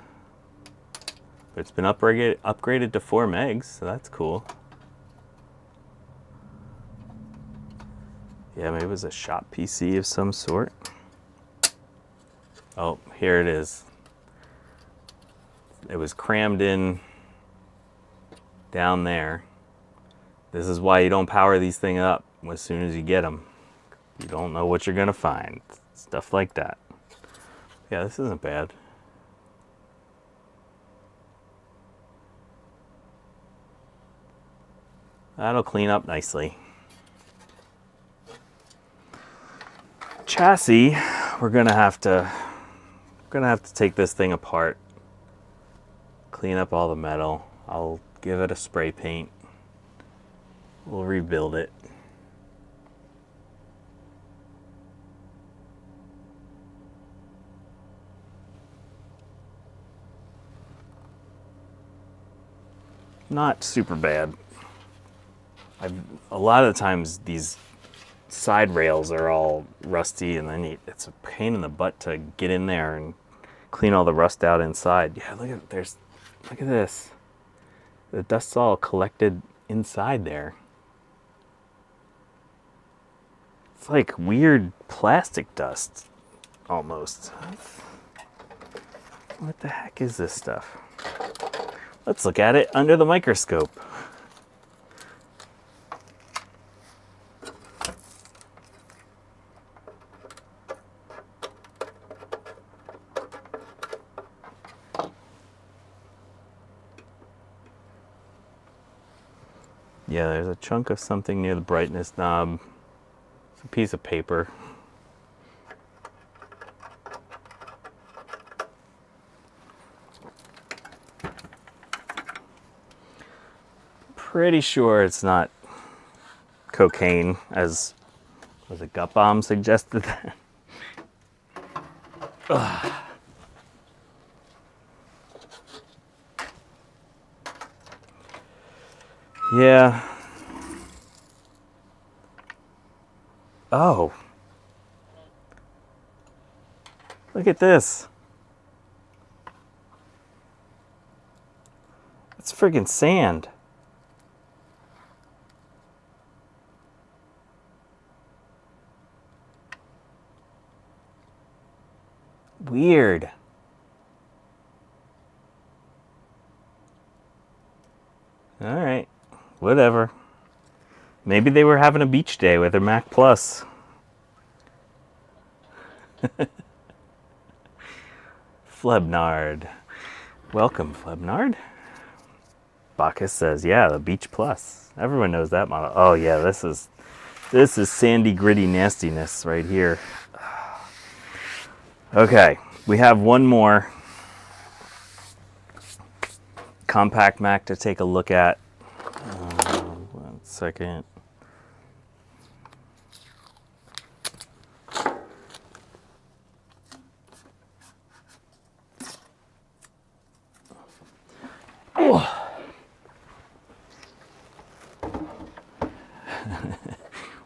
But it's been upgraded to 4 megs, so that's cool. Yeah, maybe it was a shop PC of some sort. Oh, here it is. It was crammed in down there. This is why you don't power these things up as soon as you get them. You don't know what you're gonna find. Stuff like that. Yeah, this isn't bad. That'll clean up nicely. Chassis, we're gonna have to take this thing apart, clean up all the metal. I'll give it a spray paint. We'll rebuild it. Not super bad. A lot of the times these side rails are all rusty, and then it's a pain in the butt to get in there and clean all the rust out inside. Yeah, look at this. The dust's all collected inside there. It's like weird plastic dust, almost. What the heck is this stuff? Let's look at it under the microscope. Yeah, there's a chunk of something near the brightness knob. It's a piece of paper. Pretty sure it's not cocaine, as was it Gut Bomb suggested that. Ugh. Yeah. Oh. Look at this. It's friggin' sand. Weird. All right. Whatever. Maybe they were having a beach day with their Mac Plus. Flebnard. Welcome, Flebnard. Bacchus says, yeah, the Beach Plus. Everyone knows that model. Oh yeah, this is sandy, gritty nastiness right here. Okay, we have one more compact Mac to take a look at. 1 second.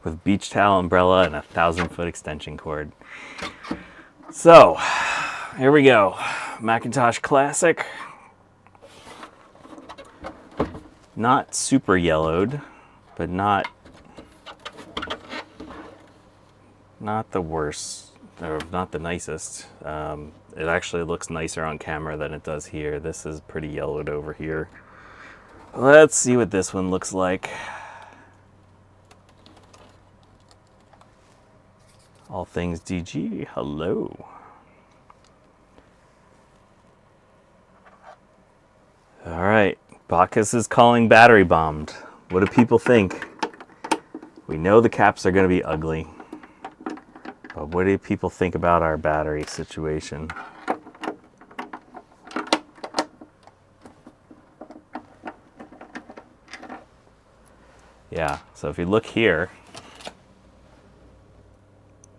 With beach towel, umbrella, and a 1,000-foot extension cord. So, here we go. Macintosh Classic. Not super yellowed, but not the worst, or not the nicest. It actually looks nicer on camera than it does here. This is pretty yellowed over here. Let's see what this one looks like. All things DG, hello. All right, Bacchus is calling battery bombed. What do people think? We know the caps are going to be ugly, but what do people think about our battery situation? Yeah, so if you look here,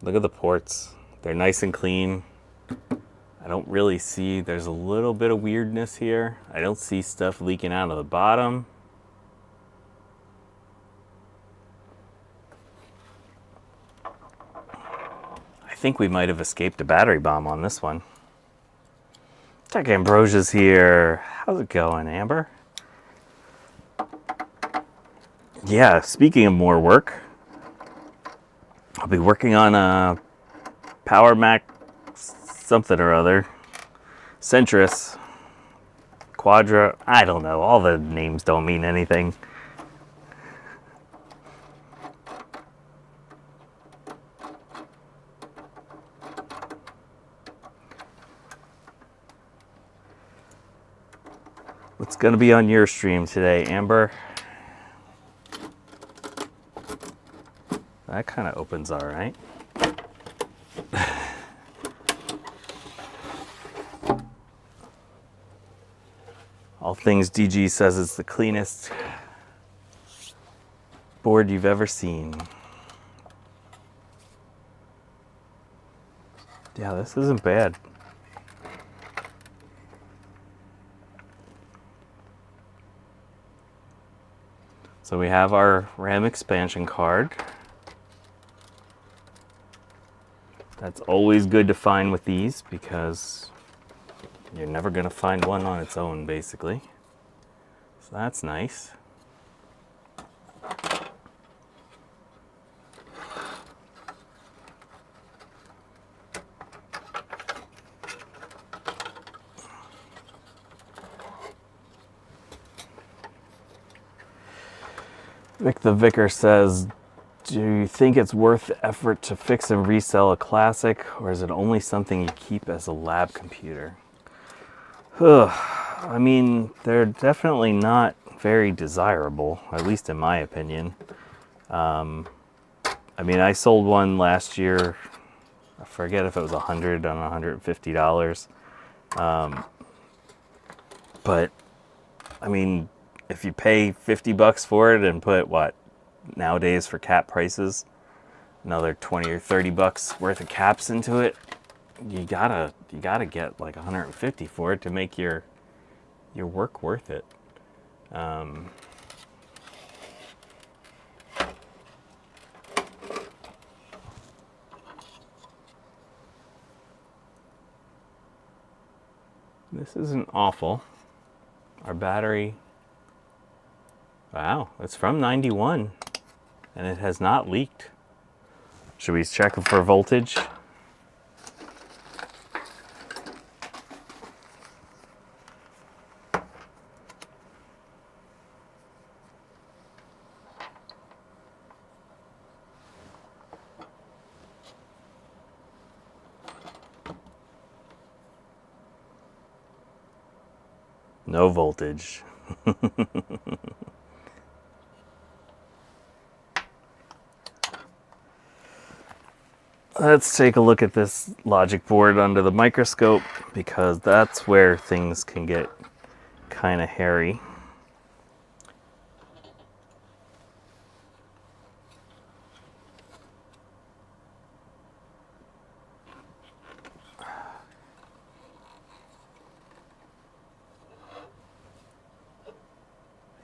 look at the ports. They're nice and clean. I don't really see, there's a little bit of weirdness here. I don't see stuff leaking out of the bottom. I think we might have escaped a battery bomb on this one. Tech Ambrosia's here. How's it going, Amber? Yeah, speaking of more work, I'll be working on a Power Mac something or other. Centris. Quadra. I don't know. All the names don't mean anything. What's going to be on your stream today, Amber? That kind of opens all right. All Things DG says it's the cleanest board you've ever seen. Yeah, this isn't bad. So we have our RAM expansion card. That's always good to find with these because you're never going to find one on its own, basically. So that's nice. Vic the Vicar says, do you think it's worth the effort to fix and resell a classic, or is it only something you keep as a lab computer? I mean, they're definitely not very desirable, at least in my opinion. I mean, I sold one last year. I forget if it was $100 on $150. But I mean, if you pay $50 for it and put what nowadays for cap prices, another 20 or 30 bucks worth of caps into it, you gotta get like 150 for it to make your work worth it. This isn't awful. Our battery, wow, it's from 91 and it has not leaked. Should we check for voltage? No voltage. Let's take a look at this logic board under the microscope, because that's where things can get kind of hairy.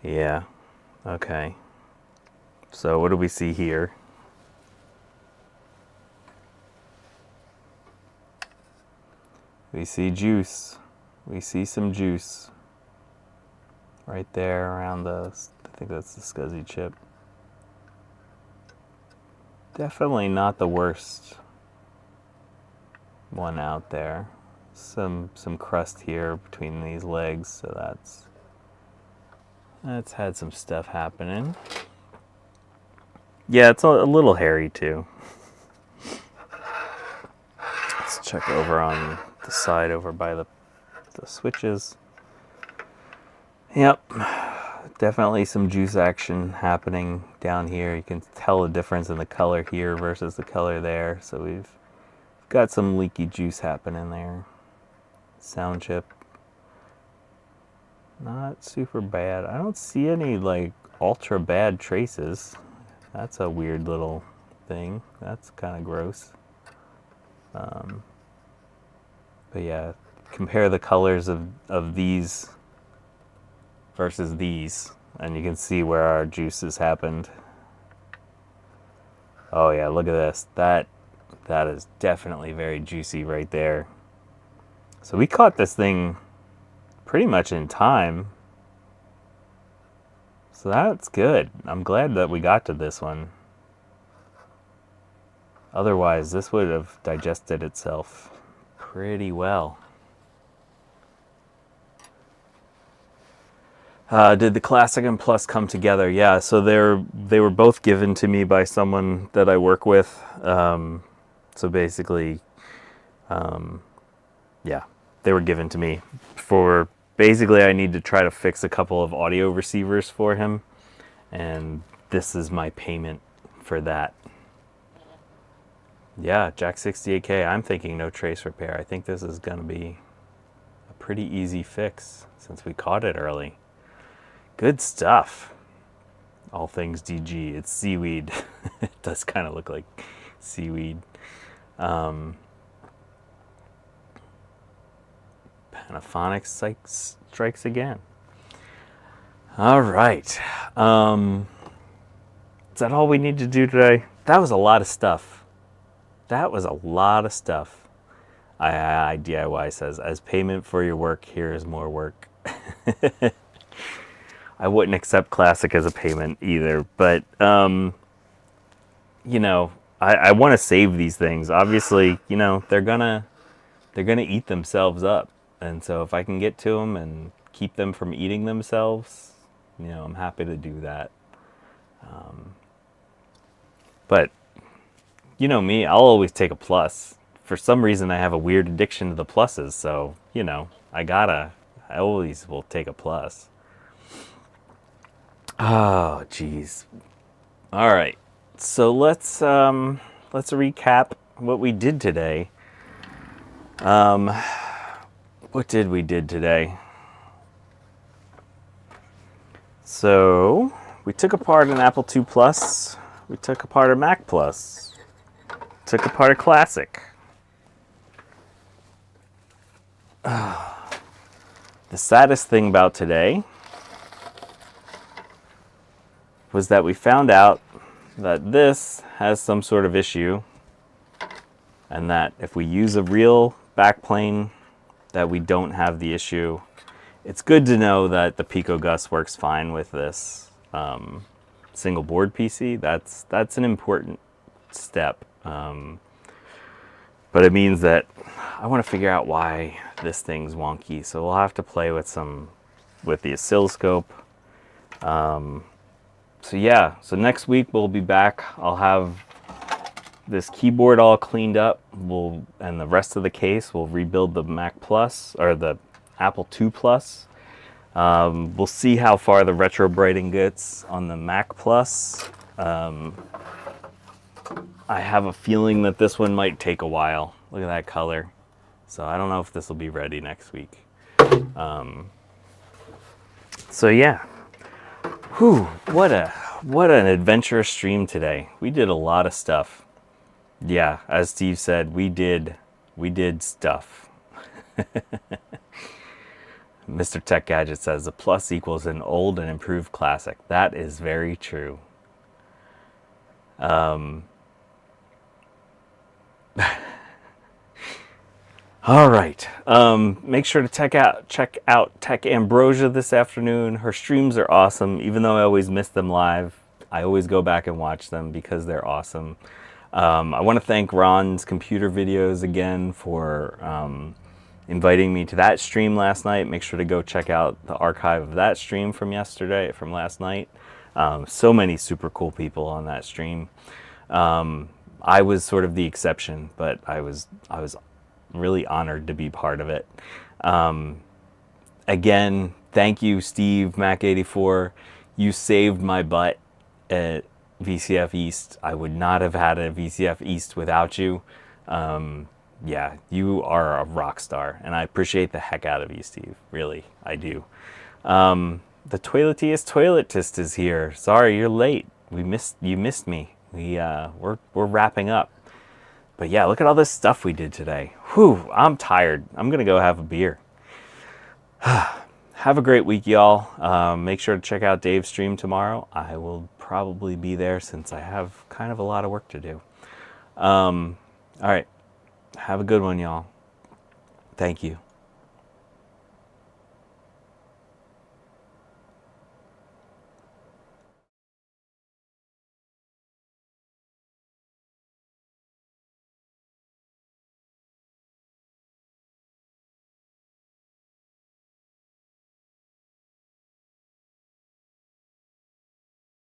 Yeah, okay. So what do we see here? We see juice. We see some juice right there around the, I think that's the SCSI chip. Definitely not the worst one out there. Some crust here between these legs, so that's had some stuff happening. Yeah, it's a little hairy too. Let's check over on the side over by the switches. Yep, definitely some juice action happening down here. You can tell the difference in the color here versus the color there. So we've got some leaky juice happening there. Sound chip, not super bad. I don't see any like ultra bad traces. That's a weird little thing. That's kind of gross. But yeah, compare the colors of these versus these, and you can see where our juices happened. Oh yeah, look at this. That is definitely very juicy right there. So we caught this thing pretty much in time. So that's good. I'm glad that we got to this one. Otherwise, this would have digested itself pretty well. Did the Classic and Plus come together? Yeah, so they were both given to me by someone that I work with. So basically, yeah, they were given to me for basically I need to try to fix a couple of audio receivers for him, and this is my payment for that. Yeah, Jack 68K. I'm thinking no trace repair. I think this is going to be a pretty easy fix since we caught it early. Good stuff. All things DG. It's seaweed. It does kind of look like seaweed. Panaphonics strikes again. All right. Is that all we need to do today? That was a lot of stuff. That was a lot of stuff. I DIY says, as payment for your work, here is more work. I wouldn't accept Classic as a payment either, but you know, I want to save these things. Obviously, you know, they're gonna eat themselves up, and so if I can get to them and keep them from eating themselves, you know, I'm happy to do that. But you know me, I'll always take a plus. For some reason, I have a weird addiction to the pluses, so you know, I always will take a plus. Oh, geez. All right, so let's recap what we did today. What did we did today? So we took apart an Apple IIplus. We took apart a Mac Plus. Took apart a Classic. The saddest thing about today was that we found out that this has some sort of issue, and that if we use a real backplane, that we don't have the issue. It's good to know that the PicoGus works fine with this single board PC. That's an important step. But it means that I want to figure out why this thing's wonky. So we'll have to play with the oscilloscope. So yeah, so next week we'll be back. I'll have this keyboard all cleaned up. And the rest of the case, we'll rebuild the Mac Plus or the Apple IIplus. We'll see how far the retro brighting gets on the Mac Plus. I have a feeling that this one might take a while. Look at that color. So I don't know if this will be ready next week. So yeah. Whew, what an adventurous stream today. We did a lot of stuff. Yeah, as Steve said, we did stuff. Mr. Tech Gadget says the Plus equals an old and improved classic. That is very true. All right. Make sure to check out Tech Ambrosia this afternoon. Her streams are awesome. Even though I always miss them live, I always go back and watch them because they're awesome. I want to thank Ron's Computer Videos again for inviting me to that stream last night. Make sure to go check out the archive of that stream from last night. So many super cool people on that stream. I was sort of the exception, but I was really honored to be part of it. Again, thank you, Steve, Mac84. You saved my butt at VCF East. I would not have had a VCF East without you. Yeah, you are a rock star, and I appreciate the heck out of you, Steve. Really, I do. The toiletiest toiletist is here. Sorry, you're late. You missed me. We're wrapping up. But yeah, look at all this stuff we did today. Whew, I'm tired. I'm gonna go have a beer. Have a great week, y'all. Make sure to check out Dave's stream tomorrow. I will probably be there since I have kind of a lot of work to do. All right. Have a good one, y'all. Thank you.